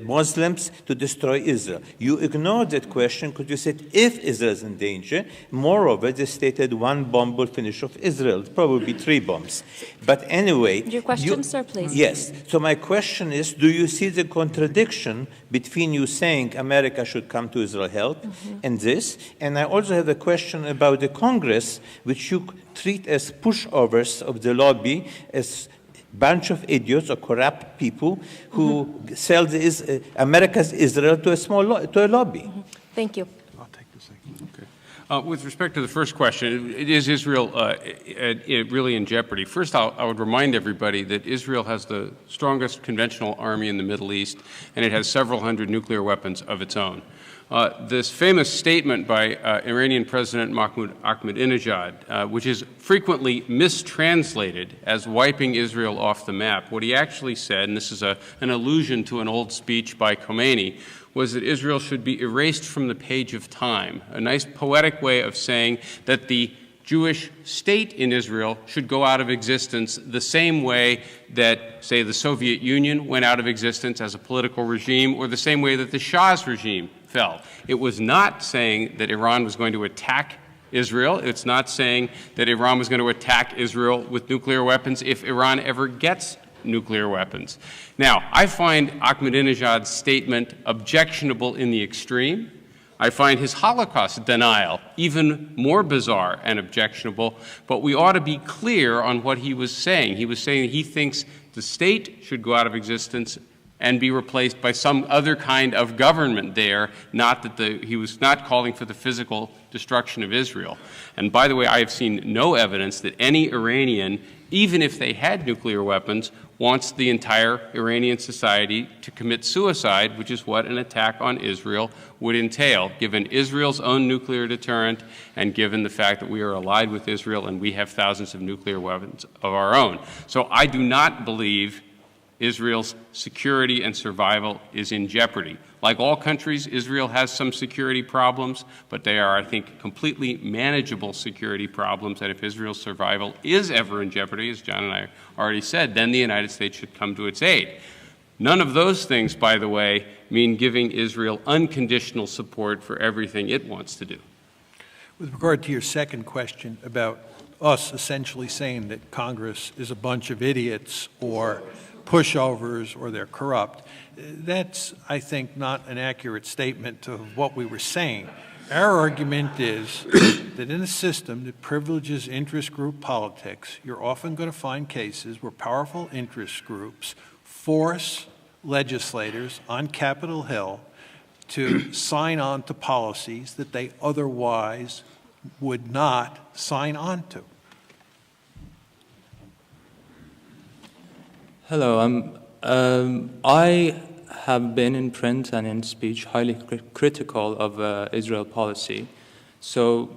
Muslims to destroy Israel. You ignored that question because you said if Israel is in danger. Moreover, they stated one bomb will finish off Israel, probably 3 bombs. But anyway... Your question, sir, please. Yes. So my question is, do you see the contradiction between you saying America should come to Israel's help and this? And I also have a question about the Congress, which you treat as pushovers of the lobby, as bunch of idiots or corrupt people who sell America's Israel to a lobby. Thank you. I'll take the second. Okay. With respect to the first question, is Israel really in jeopardy? First, I would remind everybody that Israel has the strongest conventional army in the Middle East, and it has several hundred nuclear weapons of its own. this famous statement by Iranian President Mahmoud Ahmadinejad, which is frequently mistranslated as wiping Israel off the map. What he actually said, and this is an allusion to an old speech by Khomeini, was that Israel should be erased from the page of time, a nice poetic way of saying that the Jewish state in Israel should go out of existence the same way that, say, the Soviet Union went out of existence as a political regime, or the same way that the Shah's regime fell. It was not saying that Iran was going to attack Israel. It's not saying that Iran was going to attack Israel with nuclear weapons if Iran ever gets nuclear weapons. Now, I find Ahmadinejad's statement objectionable in the extreme. I find his Holocaust denial even more bizarre and objectionable, but we ought to be clear on what he was saying. He was saying that he thinks the state should go out of existence and be replaced by some other kind of government there, not that he was not calling for the physical destruction of Israel. And by the way, I have seen no evidence that any Iranian, even if they had nuclear weapons, wants the entire Iranian society to commit suicide, which is what an attack on Israel would entail, given Israel's own nuclear deterrent and given the fact that we are allied with Israel and we have thousands of nuclear weapons of our own. So I do not believe Israel's security and survival is in jeopardy. Like all countries, Israel has some security problems, but they are, I think, completely manageable security problems, and if Israel's survival is ever in jeopardy, as John and I already said, then the United States should come to its aid. None of those things, by the way, mean giving Israel unconditional support for everything it wants to do. With regard to your second question about us essentially saying that Congress is a bunch of idiots or pushovers or they're corrupt, that's, I think, not an accurate statement of what we were saying. Our argument is that in a system that privileges interest group politics, you're often going to find cases where powerful interest groups force legislators on Capitol Hill to sign on to policies that they otherwise would not sign on to. Hello, I have been in print and in speech highly critical of Israel policy. So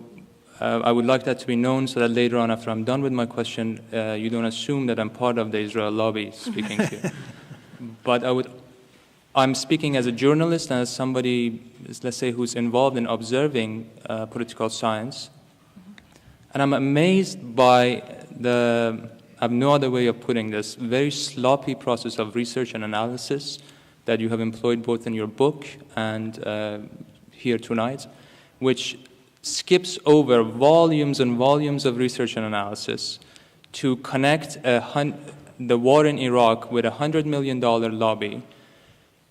I would like that to be known so that later on, after I'm done with my question, you don't assume that I'm part of the Israel lobby speaking to you. But I'm speaking as a journalist and as somebody, let's say, who's involved in observing political science. And I'm amazed by I have no other way of putting this, very sloppy process of research and analysis that you have employed both in your book and here tonight, which skips over volumes and volumes of research and analysis to connect the war in Iraq with a $100 million lobby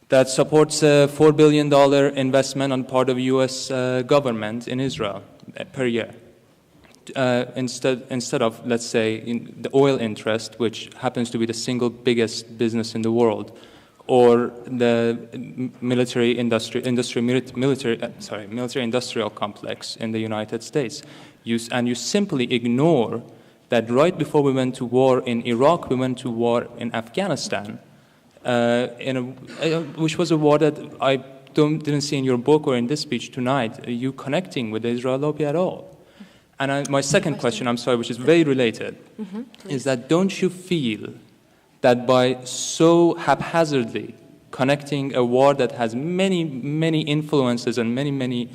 that supports a $4 billion investment on part of U.S. government in Israel per year. Instead of, let's say, the oil interest, which happens to be the single biggest business in the world, or the military-industrial complex in the United States. You simply ignore that right before we went to war in Iraq, we went to war in Afghanistan, which was a war that I didn't see in your book or in this speech tonight, you connecting with the Israel lobby at all. And my second question, I'm sorry, which is very related, is that don't you feel that by so haphazardly connecting a war that has many, many influences and many, many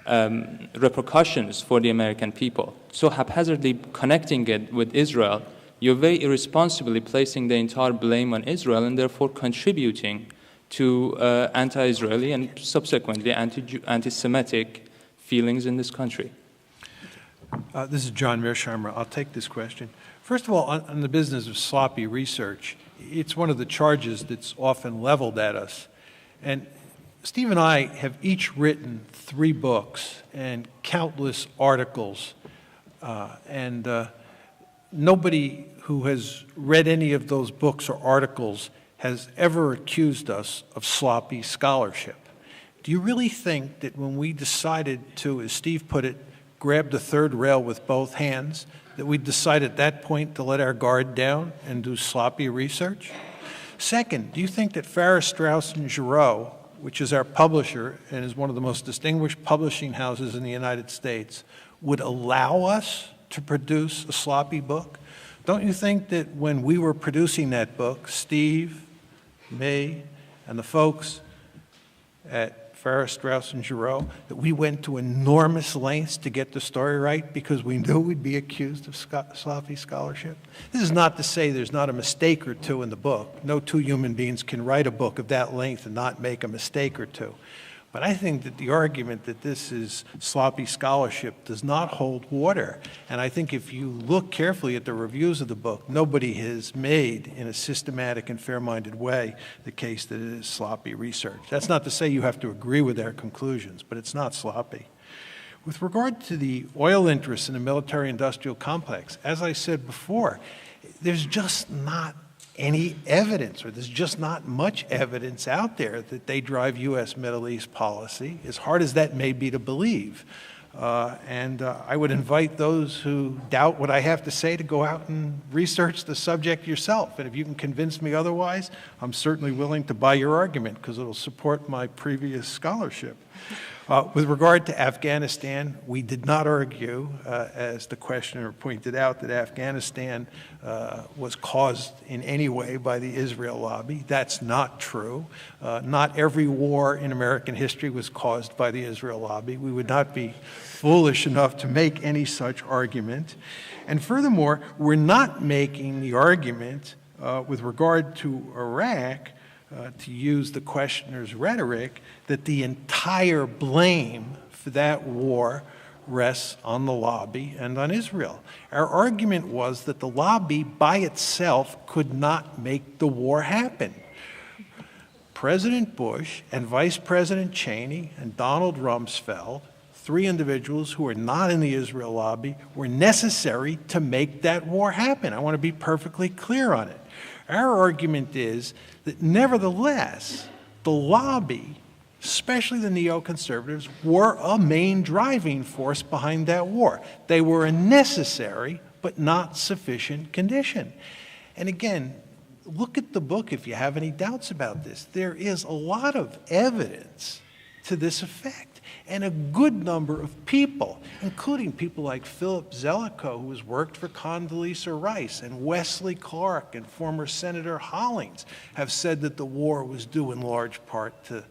repercussions for the American people, so haphazardly connecting it with Israel, you're very irresponsibly placing the entire blame on Israel and therefore contributing to anti-Israeli and subsequently anti-Semitic feelings in this country? This is John Mearsheimer. I'll take this question. First of all, on the business of sloppy research, it's one of the charges that's often leveled at us. And Steve and I have each written 3 books and countless articles, and nobody who has read any of those books or articles has ever accused us of sloppy scholarship. Do you really think that when we decided to, as Steve put it, grab the third rail with both hands, that we decide at that point to let our guard down and do sloppy research? Second, do you think that Farrar, Straus, and Giroux which is our publisher and is one of the most distinguished publishing houses in the United States, would allow us to produce a sloppy book? Don't you think that when we were producing that book, Steve, me, and the folks at Farrar, Straus, and Giroux, that we went to enormous lengths to get the story right because we knew we'd be accused of sloppy scholarship? This is not to say there's not a mistake or two in the book. No two human beings can write a book of that length and not make a mistake or two. But I think that the argument that this is sloppy scholarship does not hold water. And I think if you look carefully at the reviews of the book, nobody has made, in a systematic and fair-minded way, the case that it is sloppy research. That's not to say you have to agree with their conclusions, but it's not sloppy. With regard to the oil interests in the military-industrial complex, as I said before, there's just not any evidence, or there's just not much evidence out there that they drive U.S. Middle East policy, as hard as that may be to believe. I would invite those who doubt what I have to say to go out and research the subject yourself. And if you can convince me otherwise, I'm certainly willing to buy your argument because it'll support my previous scholarship. With regard to Afghanistan, we did not argue, as the questioner pointed out, that Afghanistan was caused in any way by the Israel lobby. That's not true. Not every war in American history was caused by the Israel lobby. We would not be foolish enough to make any such argument. And furthermore, we're not making the argument with regard to Iraq, to use the questioner's rhetoric, that the entire blame for that war rests on the lobby and on Israel. Our argument was that the lobby by itself could not make the war happen. President Bush and Vice President Cheney and Donald Rumsfeld, three individuals who are not in the Israel lobby, were necessary to make that war happen. I want to be perfectly clear on it. Our argument is that nevertheless, the lobby, especially the neoconservatives, were a main driving force behind that war. They were a necessary but not sufficient condition. And again, look at the book if you have any doubts about this. There is a lot of evidence to this effect. And a good number of people, including people like Philip Zelikow, who has worked for Condoleezza Rice, and Wesley Clark and former Senator Hollings, have said that the war was due in large part to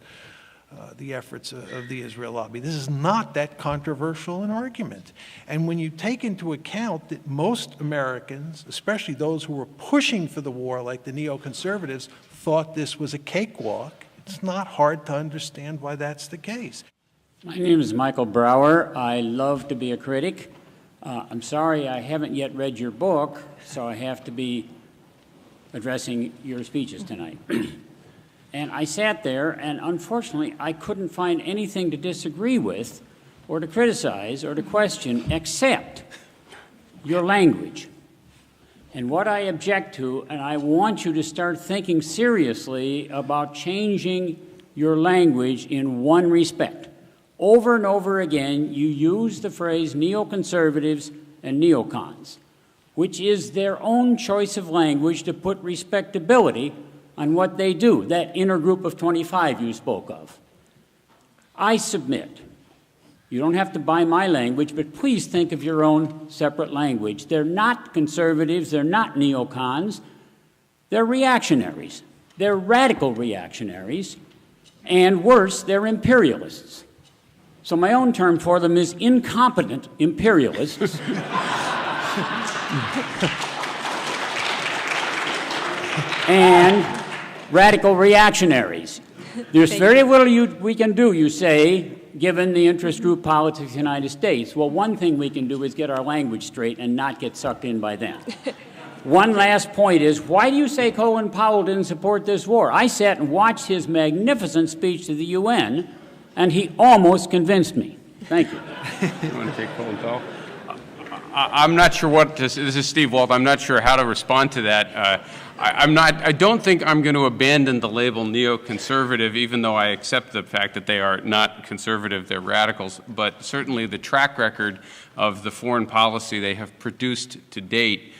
the efforts of the Israel lobby. This is not that controversial an argument. And when you take into account that most Americans, especially those who were pushing for the war, like the neoconservatives, thought this was a cakewalk, it's not hard to understand why that's the case. My name is Michael Brower. I love to be a critic. I'm sorry I haven't yet read your book, so I have to be addressing your speeches tonight. And I sat there, and unfortunately, I couldn't find anything to disagree with or to criticize or to question except your language. And what I object to, and I want you to start thinking seriously about changing your language in one respect. Over and over again, you use the phrase neoconservatives and neocons, which is their own choice of language to put respectability on what they do, that inner group of 25 you spoke of. I submit, you don't have to buy my language, but please think of your own separate language. They're not conservatives, they're not neocons, they're reactionaries. They're radical reactionaries, and worse, they're imperialists. So my own term for them is incompetent imperialists. And radical reactionaries. There's very little we can do, you say, given the interest group politics of the United States. Well, one thing we can do is get our language straight and not get sucked in by them. One last point is, why do you say Colin Powell didn't support this war? I sat and watched his magnificent speech to the UN, and he almost convinced me. Thank you. You want to take Colin Powell? I'm not sure what this is Steve Walt. I'm not sure how to respond to that. I don't think I'm going to abandon the label neoconservative, even though I accept the fact that they are not conservative, they're radicals. But certainly the track record of the foreign policy they have produced to date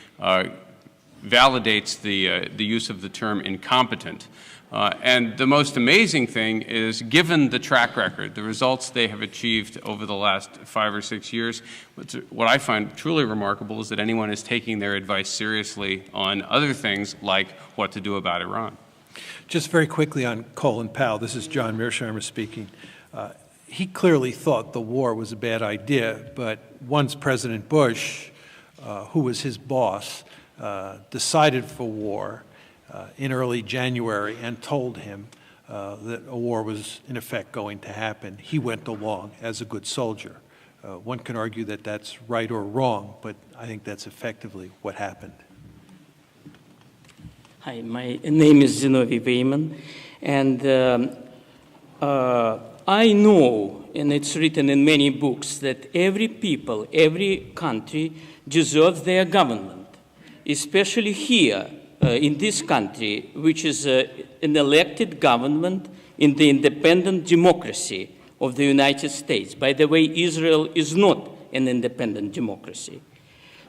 validates the use of the term incompetent. And the most amazing thing is, given the track record, the results they have achieved over the last 5 or 6 years, what I find truly remarkable is that anyone is taking their advice seriously on other things like what to do about Iran. Just very quickly on Colin Powell, this is John Mearsheimer speaking. He clearly thought the war was a bad idea, but once President Bush, who was his boss, decided for war in early January and told him that a war was in effect going to happen, he went along as a good soldier. One can argue that that's right or wrong, but I think that's effectively what happened. Hi, my name is Zinovi Weyman, and I know, and it's written in many books, that every people, every country deserves their government, especially here in this country, which is an elected government in the independent democracy of the United States. By the way, Israel is not an independent democracy.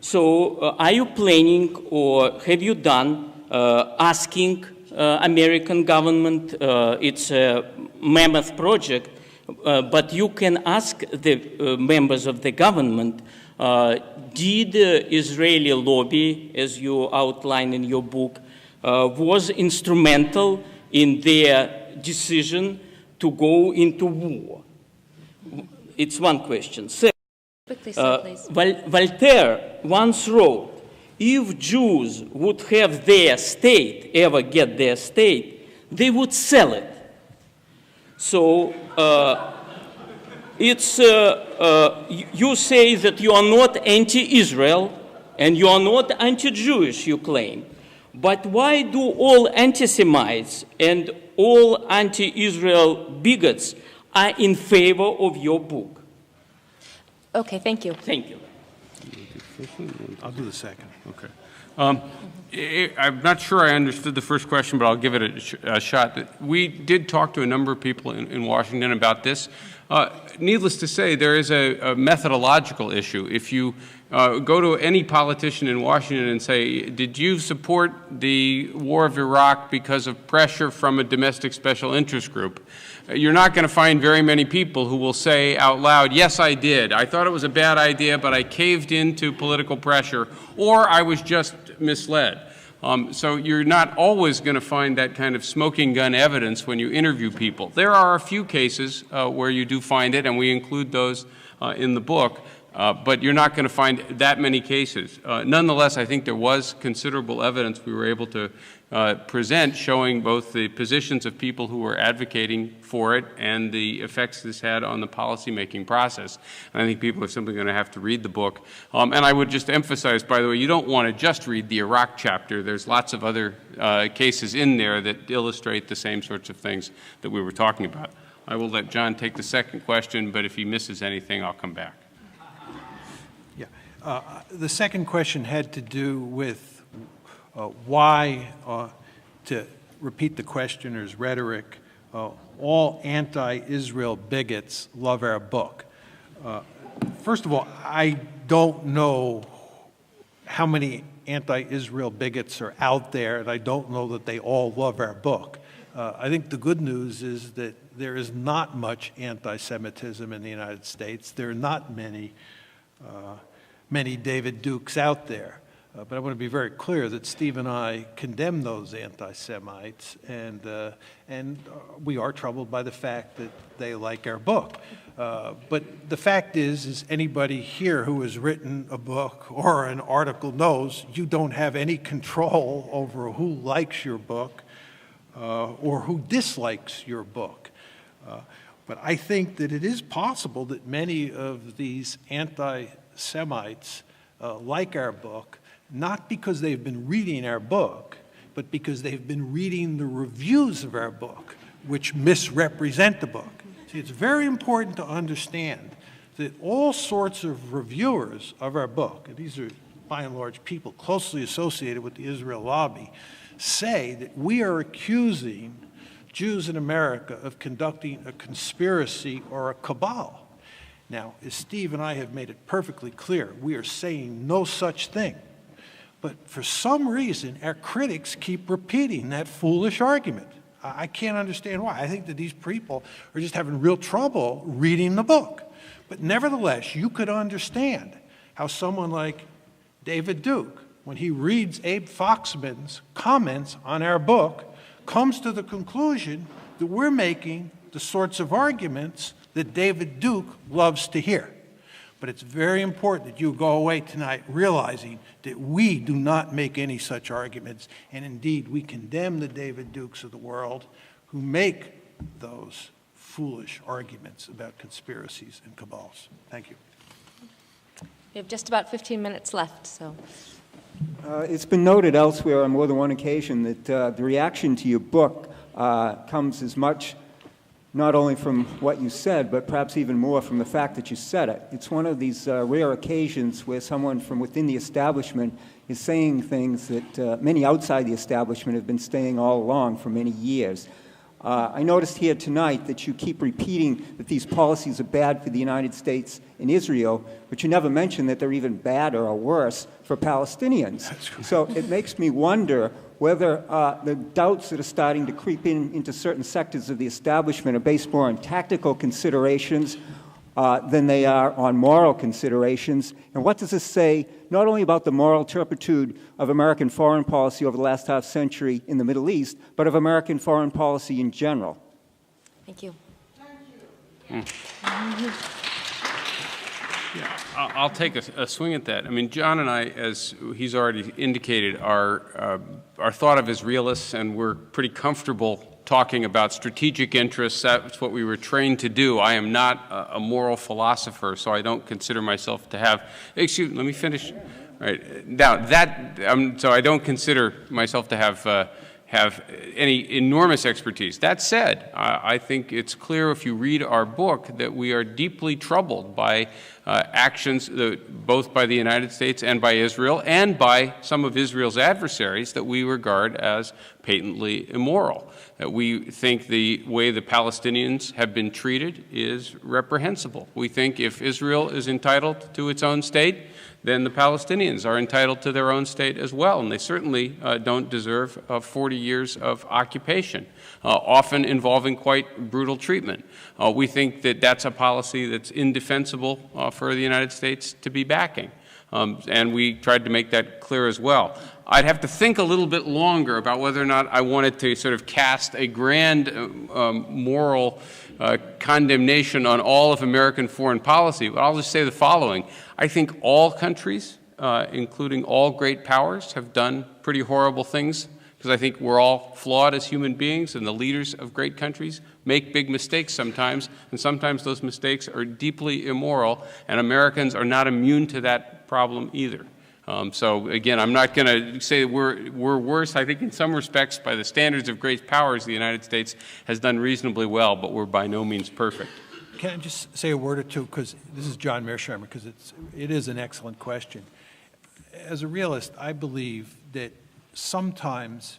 So are you planning, or have you done, asking American government, it's a mammoth project, but you can ask the members of the government, did Israeli lobby, as you outline in your book, was instrumental in their decision to go into war? It's one question. Quickly, sir, please. Voltaire once wrote, if Jews would have their state, ever get their state, they would sell it. So it's, you say that you are not anti-Israel and you are not anti-Jewish, you claim. But why do all anti-Semites and all anti-Israel bigots are in favor of your book? Okay, thank you. Thank you. I'll do the second. Okay. I'm not sure I understood the first question, but I'll give it a shot. We did talk to a number of people in Washington about this. Needless to say, there is a methodological issue. If you go to any politician in Washington and say, did you support the war of Iraq because of pressure from a domestic special interest group? You're not going to find very many people who will say out loud, yes, I did. I thought it was a bad idea, but I caved into political pressure, or I was just misled. So you're not always going to find that kind of smoking gun evidence when you interview people. There are a few cases where you do find it, and we include those in the book, but you're not going to find that many cases. Nonetheless, I think there was considerable evidence we were able to present showing both the positions of people who were advocating for it and the effects this had on the policymaking process. And I think people are simply going to have to read the book. And I would just emphasize, by the way, you don't want to just read the Iraq chapter. There's lots of other cases in there that illustrate the same sorts of things that we were talking about. I will let John take the second question, but if he misses anything, I'll come back. Yeah. The second question had to do with why, to repeat the questioner's rhetoric, all anti-Israel bigots love our book. First of all, I don't know how many anti-Israel bigots are out there, and I don't know that they all love our book. I think the good news is that there is not much anti-Semitism in the United States. There are not many David Dukes out there. But I want to be very clear that Steve and I condemn those anti-Semites, and we are troubled by the fact that they like our book. But the fact is anybody here who has written a book or an article knows you don't have any control over who likes your book or who dislikes your book. But I think that it is possible that many of these anti-Semites like our book, not because they've been reading our book, but because they've been reading the reviews of our book, which misrepresent the book. See, it's very important to understand that all sorts of reviewers of our book, and these are by and large people closely associated with the Israel Lobby, say that we are accusing Jews in America of conducting a conspiracy or a cabal. Now, as Steve and I have made it perfectly clear, we are saying no such thing. But for some reason, our critics keep repeating that foolish argument. I can't understand why. I think that these people are just having real trouble reading the book. But nevertheless, you could understand how someone like David Duke, when he reads Abe Foxman's comments on our book, comes to the conclusion that we're making the sorts of arguments that David Duke loves to hear. But it's very important that you go away tonight realizing that we do not make any such arguments, and indeed we condemn the David Dukes of the world who make those foolish arguments about conspiracies and cabals. Thank you. We have just about 15 minutes left, so. It's been noted elsewhere on more than one occasion that the reaction to your book comes as much not only from what you said, but perhaps even more from the fact that you said it. It's one of these rare occasions where someone from within the establishment is saying things that many outside the establishment have been saying all along for many years. I noticed here tonight that you keep repeating that these policies are bad for the United States and Israel, but you never mention that they're even badder or worse for Palestinians. So it makes me wonder whether the doubts that are starting to creep into certain sectors of the establishment are based more on tactical considerations than they are on moral considerations. And what does this say not only about the moral turpitude of American foreign policy over the last half century in the Middle East, but of American foreign policy in general? Thank you. Yeah, I'll take a swing at that. I mean, John and I, as he's already indicated, are thought of as realists, and we're pretty comfortable talking about strategic interests. That's what we were trained to do. I am not a moral philosopher, so I don't consider myself to have. Excuse me, let me finish. All right. Now so I don't consider myself to have any enormous expertise. That said, I think it's clear if you read our book that we are deeply troubled by actions both by the United States and by Israel and by some of Israel's adversaries that we regard as patently immoral. That we think the way the Palestinians have been treated is reprehensible. We think if Israel is entitled to its own state, then the Palestinians are entitled to their own state as well, and they certainly don't deserve 40 years of occupation, often involving quite brutal treatment. We think that that's a policy that's indefensible for the United States to be backing, and we tried to make that clear as well. I'd have to think a little bit longer about whether or not I wanted to sort of cast a grand moral condemnation on all of American foreign policy, but I'll just say the following. I think all countries, including all great powers, have done pretty horrible things, because I think we're all flawed as human beings, and the leaders of great countries make big mistakes sometimes, and sometimes those mistakes are deeply immoral, and Americans are not immune to that problem either. So again, I'm not going to say we're worse. I think in some respects, by the standards of great powers, the United States has done reasonably well, but we're by no means perfect. Can I just say a word or two, because this is John Mearsheimer, because it is an excellent question. As a realist, I believe that sometimes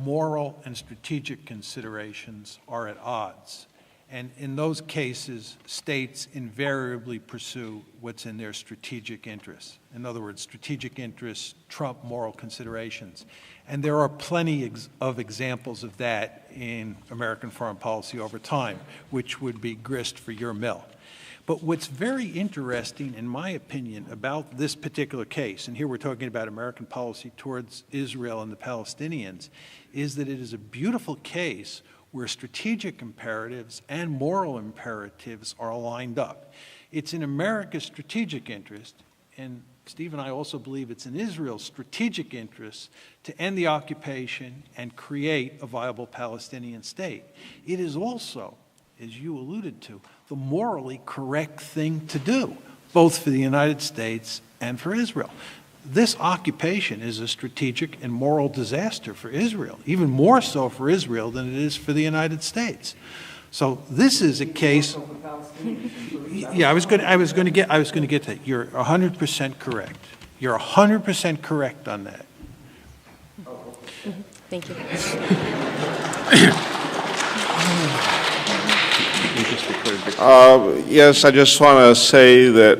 moral and strategic considerations are at odds. And in those cases, states invariably pursue what's in their strategic interests. In other words, strategic interests trump moral considerations. And there are plenty of examples of that in American foreign policy over time, which would be grist for your mill. But what's very interesting, in my opinion, about this particular case, and here we're talking about American policy towards Israel and the Palestinians, is that it is a beautiful case where strategic imperatives and moral imperatives are lined up. It's in America's strategic interest, and Steve and I also believe it's in Israel's strategic interest, to end the occupation and create a viable Palestinian state. It is also, as you alluded to, the morally correct thing to do, both for the United States and for Israel. This occupation is a strategic and moral disaster for Israel, even more so for Israel than it is for the United States. So this is a case. Yeah, I was going to get to that. You're 100% correct. You're 100% correct on that. Thank you. Yes, I just want to say that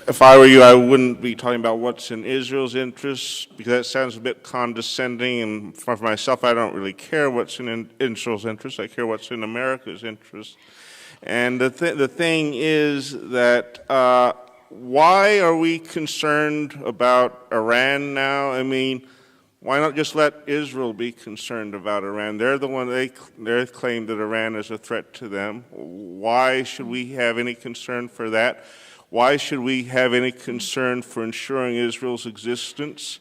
if I were you, I wouldn't be talking about what's in Israel's interest, because that sounds a bit condescending, and for myself, I don't really care what's in Israel's interest. I care what's in America's interest. And the thing is that why are we concerned about Iran now? I mean, why not just let Israel be concerned about Iran? They're the one, they claim that Iran is a threat to them. Why should we have any concern for that? Why should we have any concern for ensuring Israel's existence?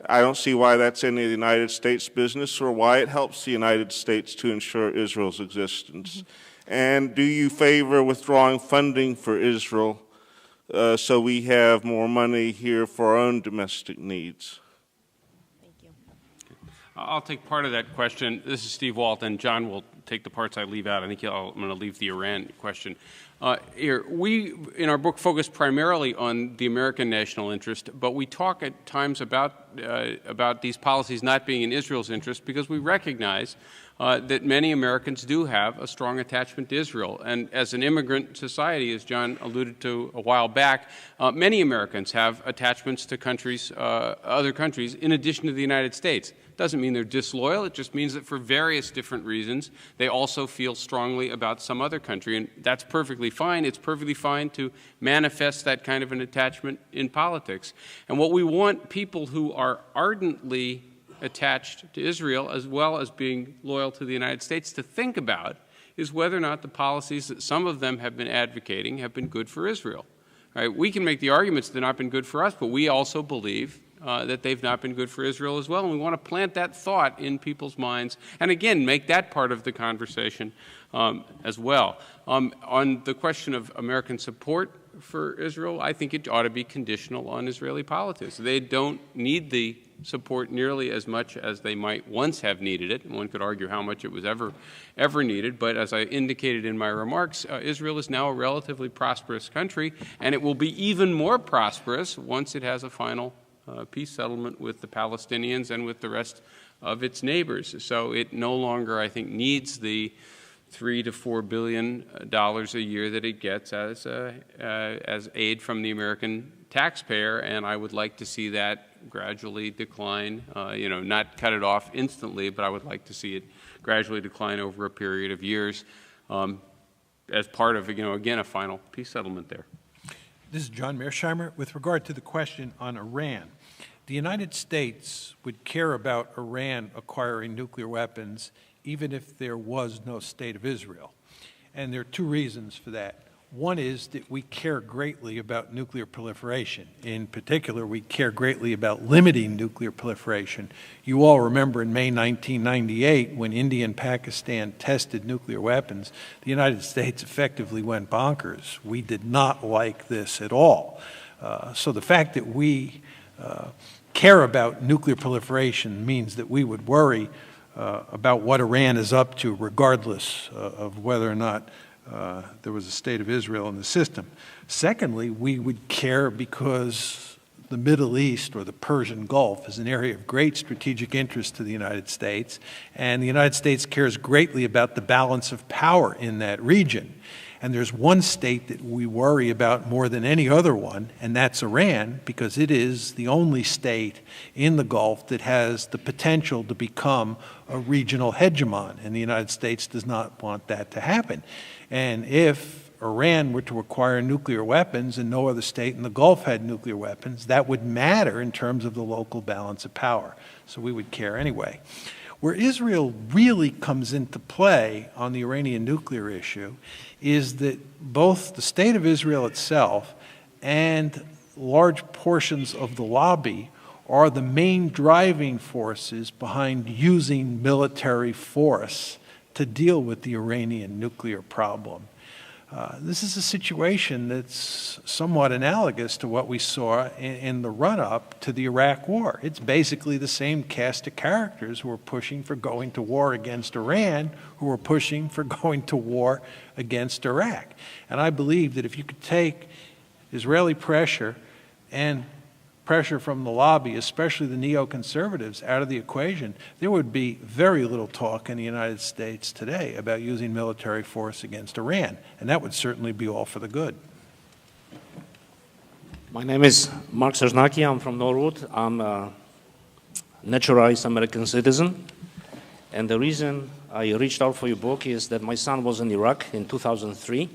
I don't see why that's any of the United States' business or why it helps the United States to ensure Israel's existence. And do you favor withdrawing funding for Israel so we have more money here for our own domestic needs? I'll take part of that question. This is Steve Walt, and John will take the parts I leave out. I think I'm going to leave the Iran question. Here, we, in our book, focus primarily on the American national interest, but we talk at times about these policies not being in Israel's interest because we recognize that many Americans do have a strong attachment to Israel. And as an immigrant society, as John alluded to a while back, many Americans have attachments to countries, other countries, in addition to the United States. Doesn't mean they're disloyal. It just means that for various different reasons, they also feel strongly about some other country, and that's perfectly fine. It's perfectly fine to manifest that kind of an attachment in politics. And what we want people who are ardently attached to Israel, as well as being loyal to the United States, to think about is whether or not the policies that some of them have been advocating have been good for Israel. Right? We can make the arguments that they've not been good for us, but we also believe that they've not been good for Israel as well, and we want to plant that thought in people's minds, and again, make that part of the conversation as well. On the question of American support for Israel, I think it ought to be conditional on Israeli politics. They don't need the support nearly as much as they might once have needed it. One could argue how much it was ever needed, but as I indicated in my remarks, Israel is now a relatively prosperous country, and it will be even more prosperous once it has a final peace settlement with the Palestinians and with the rest of its neighbors. So it no longer, I think, needs the $3 to $4 billion a year that it gets as aid from the American taxpayer, and I would like to see that gradually decline. Not cut it off instantly, but I would like to see it gradually decline over a period of years as part of, again, a final peace settlement there. This is John Mearsheimer. With regard to the question on Iran, the United States would care about Iran acquiring nuclear weapons even if there was no state of Israel. And there are two reasons for that. One is that we care greatly about nuclear proliferation. In particular, we care greatly about limiting nuclear proliferation. You all remember in May 1998, when India and Pakistan tested nuclear weapons, the United States effectively went bonkers. We did not like this at all. So the fact that we care about nuclear proliferation means that we would worry about what Iran is up to, regardless of whether or not there was a state of Israel in the system. Secondly, we would care because the Middle East or the Persian Gulf is an area of great strategic interest to the United States, and the United States cares greatly about the balance of power in that region. And there's one state that we worry about more than any other one, and that's Iran, because it is the only state in the Gulf that has the potential to become a regional hegemon, and the United States does not want that to happen. And if Iran were to acquire nuclear weapons and no other state in the Gulf had nuclear weapons, that would matter in terms of the local balance of power. So we would care anyway. Where Israel really comes into play on the Iranian nuclear issue is that both the state of Israel itself and large portions of the lobby are the main driving forces behind using military force to deal with the Iranian nuclear problem. This is a situation that's somewhat analogous to what we saw in the run-up to the Iraq War. It's basically the same cast of characters who are pushing for going to war against Iran, who are pushing for going to war against Iraq. And I believe that if you could take Israeli pressure and pressure from the lobby, especially the neoconservatives, out of the equation, there would be very little talk in the United States today about using military force against Iran, and that would certainly be all for the good. My name is Mark Sersnaki. I'm from Norwood. I'm a naturalized American citizen. And the reason I reached out for your book is that my son was in Iraq in 2003.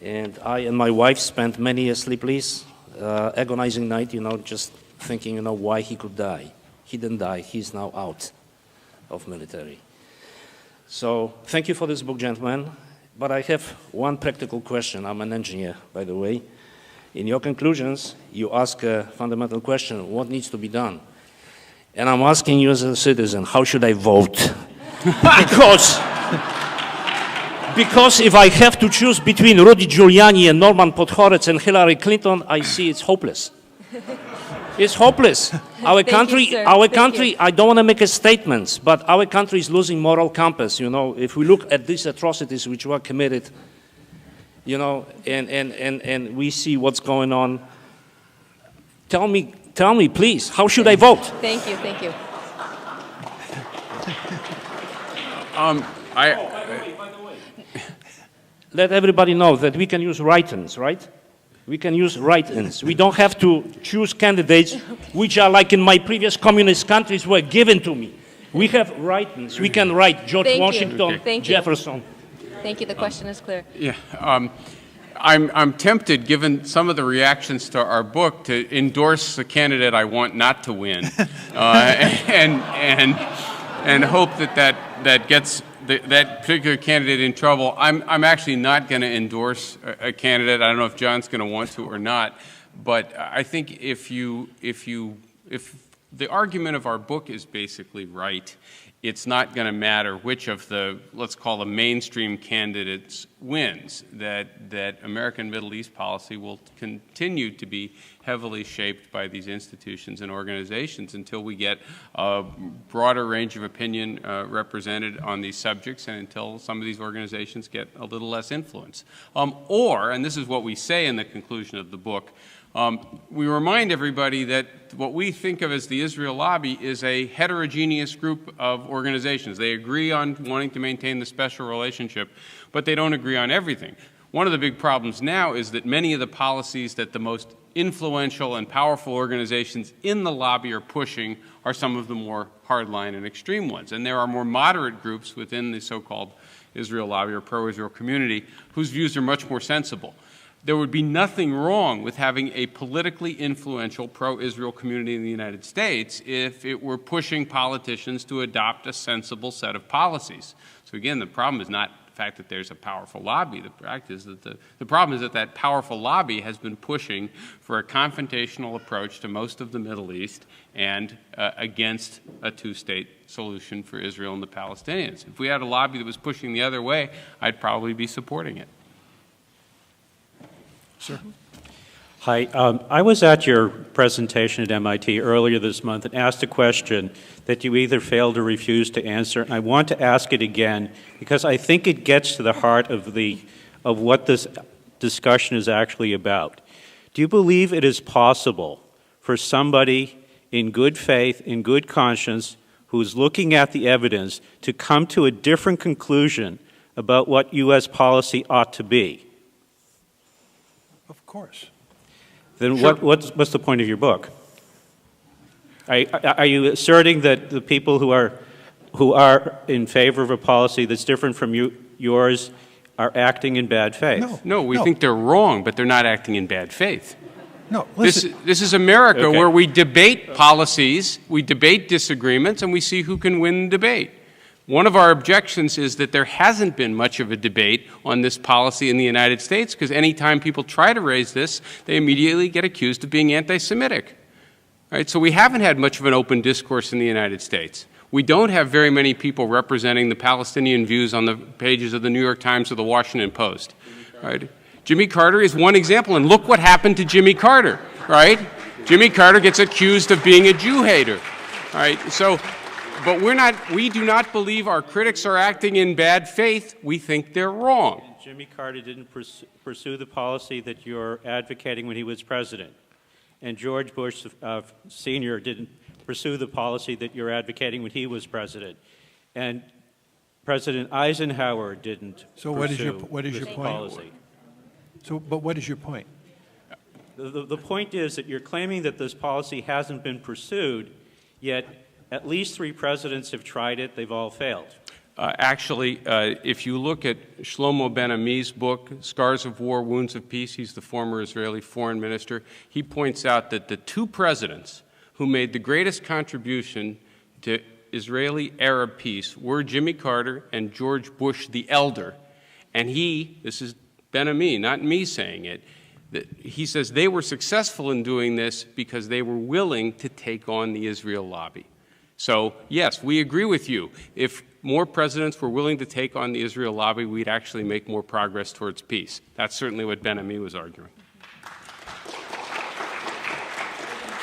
And I and my wife spent many a sleepless, agonizing night, just thinking, why he could die. He didn't die. He's now out of military. So thank you for this book, gentlemen. But I have one practical question. I'm an engineer, by the way. In your conclusions, you ask a fundamental question: what needs to be done? And I'm asking you as a citizen, how should I vote? Because if I have to choose between Rudy Giuliani and Norman Podhoretz and Hillary Clinton, I see it's hopeless. It's hopeless. Our country, I don't want to make a statement, but our country is losing moral compass. If we look at these atrocities which were committed, and we see what's going on, tell me, please, how should I vote? Thank you. Let everybody know that we can use write-ins, right? We can use write-ins. We don't have to choose candidates which are like in my previous communist countries were given to me. We have write-ins. We can write George Washington, Jefferson. Thank you. The question is clear. Yeah. I'm tempted, given some of the reactions to our book, to endorse the candidate I want not to win, and hope that gets that particular candidate in trouble. I'm actually not going to endorse a candidate. I don't know if John's going to want to or not, but I think if the argument of our book is basically right, it's not going to matter which of the, let's call the mainstream candidates wins, that American Middle East policy will continue to be heavily shaped by these institutions and organizations until we get a broader range of opinion represented on these subjects and until some of these organizations get a little less influence. Or, and this is what we say in the conclusion of the book, we remind everybody that what we think of as the Israel Lobby is a heterogeneous group of organizations. They agree on wanting to maintain the special relationship, but they don't agree on everything. One of the big problems now is that many of the policies that the most influential and powerful organizations in the lobby are pushing are some of the more hardline and extreme ones. And there are more moderate groups within the so-called Israel Lobby or pro-Israel community whose views are much more sensible. There would be nothing wrong with having a politically influential pro-Israel community in the United States if it were pushing politicians to adopt a sensible set of policies. So again, the problem is not the fact that there's a powerful lobby. The fact is that the problem is that that powerful lobby has been pushing for a confrontational approach to most of the Middle East and against a two-state solution for Israel and the Palestinians. If we had a lobby that was pushing the other way, I'd probably be supporting it. Sir. Hi. I was at your presentation at MIT earlier this month and asked a question that you either failed or refused to answer. And I want to ask it again because I think it gets to the heart of what this discussion is actually about. Do you believe it is possible for somebody in good faith, in good conscience, who is looking at the evidence to come to a different conclusion about what U.S. policy ought to be? Of course. Then sure. what's the point of your book? Are you asserting that the people who are in favor of a policy that's different from yours are acting in bad faith? No, we think they're wrong, but they're not acting in bad faith. No, this is America where we debate policies, we debate disagreements, and we see who can win the debate. One of our objections is that there hasn't been much of a debate on this policy in the United States because any time people try to raise this, they immediately get accused of being anti-Semitic. Right? So we haven't had much of an open discourse in the United States. We don't have very many people representing the Palestinian views on the pages of the New York Times or the Washington Post. Right? Jimmy Carter is one example, and look what happened to Jimmy Carter. Right? Jimmy Carter gets accused of being a Jew hater. Right? But we do not believe our critics are acting in bad faith. We think they're wrong. And Jimmy Carter didn't pursue the policy that you're advocating when he was president. And George Bush Sr. didn't pursue the policy that you're advocating when he was president. And President Eisenhower didn't pursue this policy. So, but what is your point? The point is that you're claiming that this policy hasn't been pursued, yet at least 3 presidents have tried it. They've all failed. Actually, if you look at Shlomo Ben-Ami's book, Scars of War, Wounds of Peace, he's the former Israeli foreign minister, he points out that the 2 presidents who made the greatest contribution to Israeli-Arab peace were Jimmy Carter and George Bush the Elder. And this is Ben-Ami, not me saying it, he says they were successful in doing this because they were willing to take on the Israel lobby. So, yes, we agree with you. If more presidents were willing to take on the Israel lobby, we'd actually make more progress towards peace. That's certainly what Ben-Ami was arguing.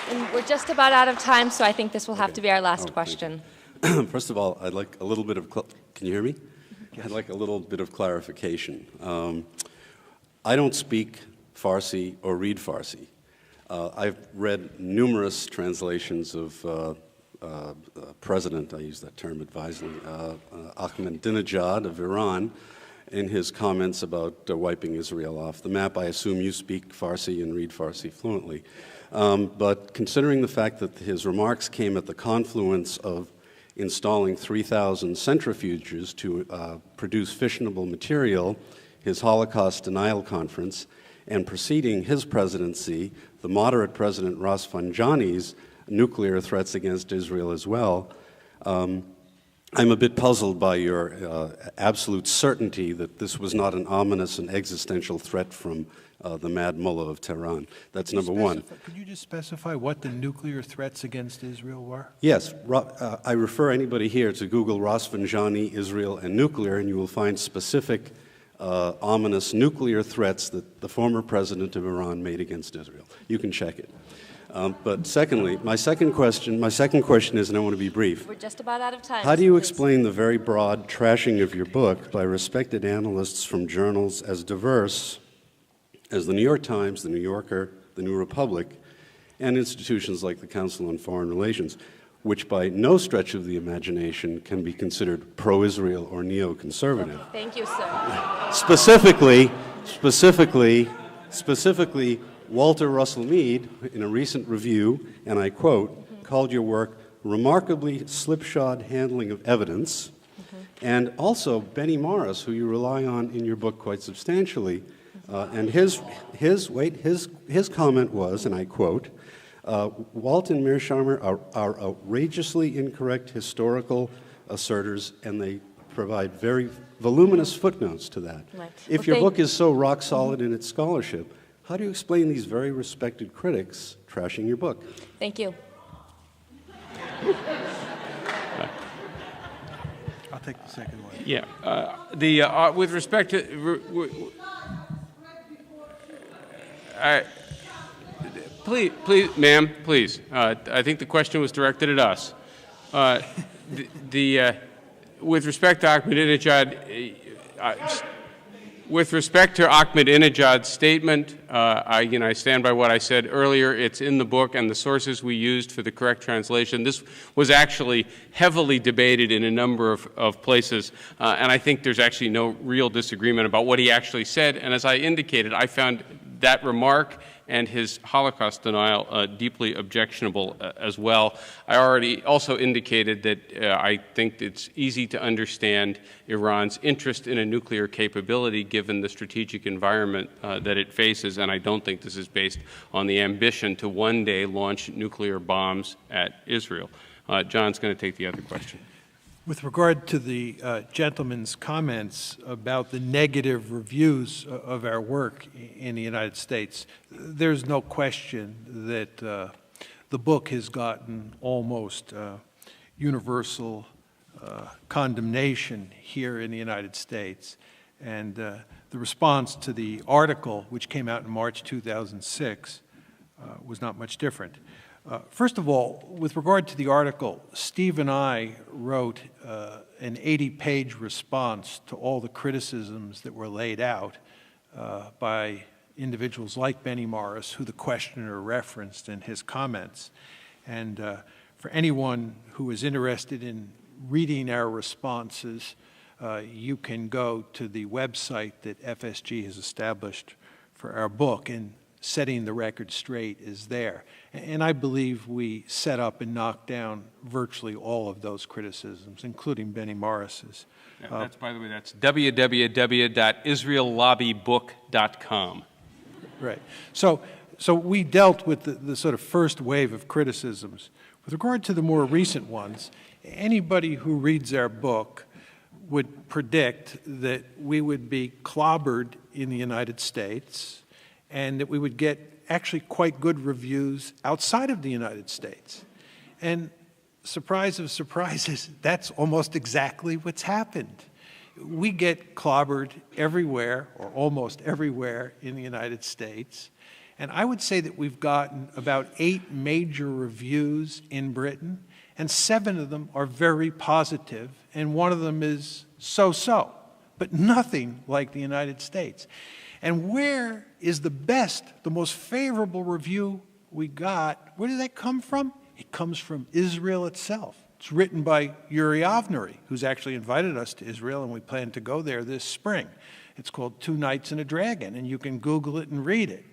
And we're just about out of time, so I think this will have to be our last question. First of all, I'd like a little bit of, can you hear me? I'd like a little bit of clarification. I don't speak Farsi or read Farsi. I've read numerous translations of President, I use that term advisedly, Ahmadinejad of Iran, in his comments about wiping Israel off the map. I assume you speak Farsi and read Farsi fluently. But considering the fact that his remarks came at the confluence of installing 3,000 centrifuges to produce fissionable material, his Holocaust denial conference, and preceding his presidency, the moderate President Rafsanjani's nuclear threats against Israel as well, I'm a bit puzzled by your absolute certainty that this was not an ominous and existential threat from the Mad Mullah of Tehran. That's number one. Could you just specify what the nuclear threats against Israel were? Yes. I refer anybody here to Google Rafsanjani, Israel, and nuclear, and you will find specific ominous nuclear threats that the former president of Iran made against Israel. You can check it. But secondly, my second question is, and I want to be brief. We're just about out of time. How do you explain the very broad trashing of your book by respected analysts from journals as diverse as the New York Times, the New Yorker, the New Republic, and institutions like the Council on Foreign Relations, which by no stretch of the imagination can be considered pro-Israel or neoconservative? Thank you, sir. Specifically, Walter Russell Mead, in a recent review, and I quote, called your work remarkably slipshod handling of evidence, and also Benny Morris, who you rely on in your book quite substantially, and his comment was, and I quote, Walt and Mearsheimer are outrageously incorrect historical asserters, and they provide very voluminous footnotes to that. Right. If your book is so rock solid in its scholarship, how do you explain these very respected critics trashing your book? Thank you. I'll take the second one. Yeah. With respect to... please, ma'am, please. I think the question was directed at us. With respect to Ahmadinejad... with respect to Ahmadinejad's statement, I stand by what I said earlier. It's in the book, and the sources we used for the correct translation. This was actually heavily debated in a number of places, and I think there's actually no real disagreement about what he actually said. And as I indicated, I found that remark and his Holocaust denial deeply objectionable as well. I already also indicated that I think it's easy to understand Iran's interest in a nuclear capability given the strategic environment that it faces, and I don't think this is based on the ambition to one day launch nuclear bombs at Israel. John's going to take the other question. With regard to the gentleman's comments about the negative reviews of our work in the United States, there's no question that the book has gotten almost universal condemnation here in the United States. And the response to the article, which came out in March 2006, was not much different. First of all, with regard to the article, Steve and I wrote an 80-page response to all the criticisms that were laid out by individuals like Benny Morris, who the questioner referenced in his comments. And for anyone who is interested in reading our responses, you can go to the website that FSG has established for our book. And setting the record straight is there. And I believe we set up and knocked down virtually all of those criticisms, including Benny Morris's. That's, by the way, that's www.israellobbybook.com. Right. So we dealt with the sort of first wave of criticisms. With regard to the more recent ones, anybody who reads our book would predict that we would be clobbered in the United States and that we would get actually quite good reviews outside of the United States. And surprise of surprises, that's almost exactly what's happened. We get clobbered everywhere, or almost everywhere, in the United States. And I would say that we've gotten about 8 major reviews in Britain, and 7 of them are very positive, and 1 of them is so-so, but nothing like the United States. And where is the best, the most favorable review we got? Where did that come from? It comes from Israel itself. It's written by Yuri Avnery, who's actually invited us to Israel, and we plan to go there this spring. It's called 2 Nights and a Dragon, and you can Google it and read it.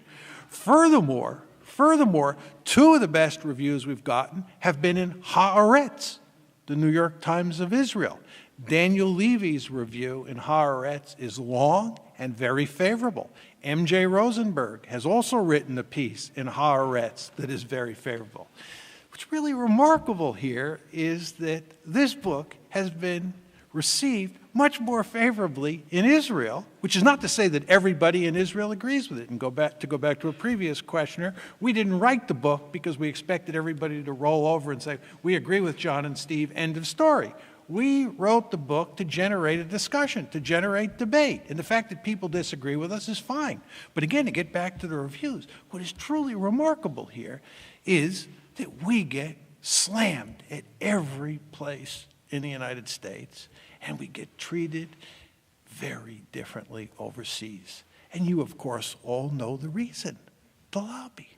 Furthermore, 2 of the best reviews we've gotten have been in Haaretz, the New York Times of Israel. Daniel Levy's review in Haaretz is long and very favorable. M.J. Rosenberg has also written a piece in Haaretz that is very favorable. What's really remarkable here is that this book has been received much more favorably in Israel, which is not to say that everybody in Israel agrees with it. And to go back to a previous questioner, we didn't write the book because we expected everybody to roll over and say, we agree with John and Steve, end of story. We wrote the book to generate a discussion, to generate debate. And the fact that people disagree with us is fine. But again, to get back to the reviews, what is truly remarkable here is that we get slammed at every place in the United States, and we get treated very differently overseas. And you, of course, all know the reason: the lobby.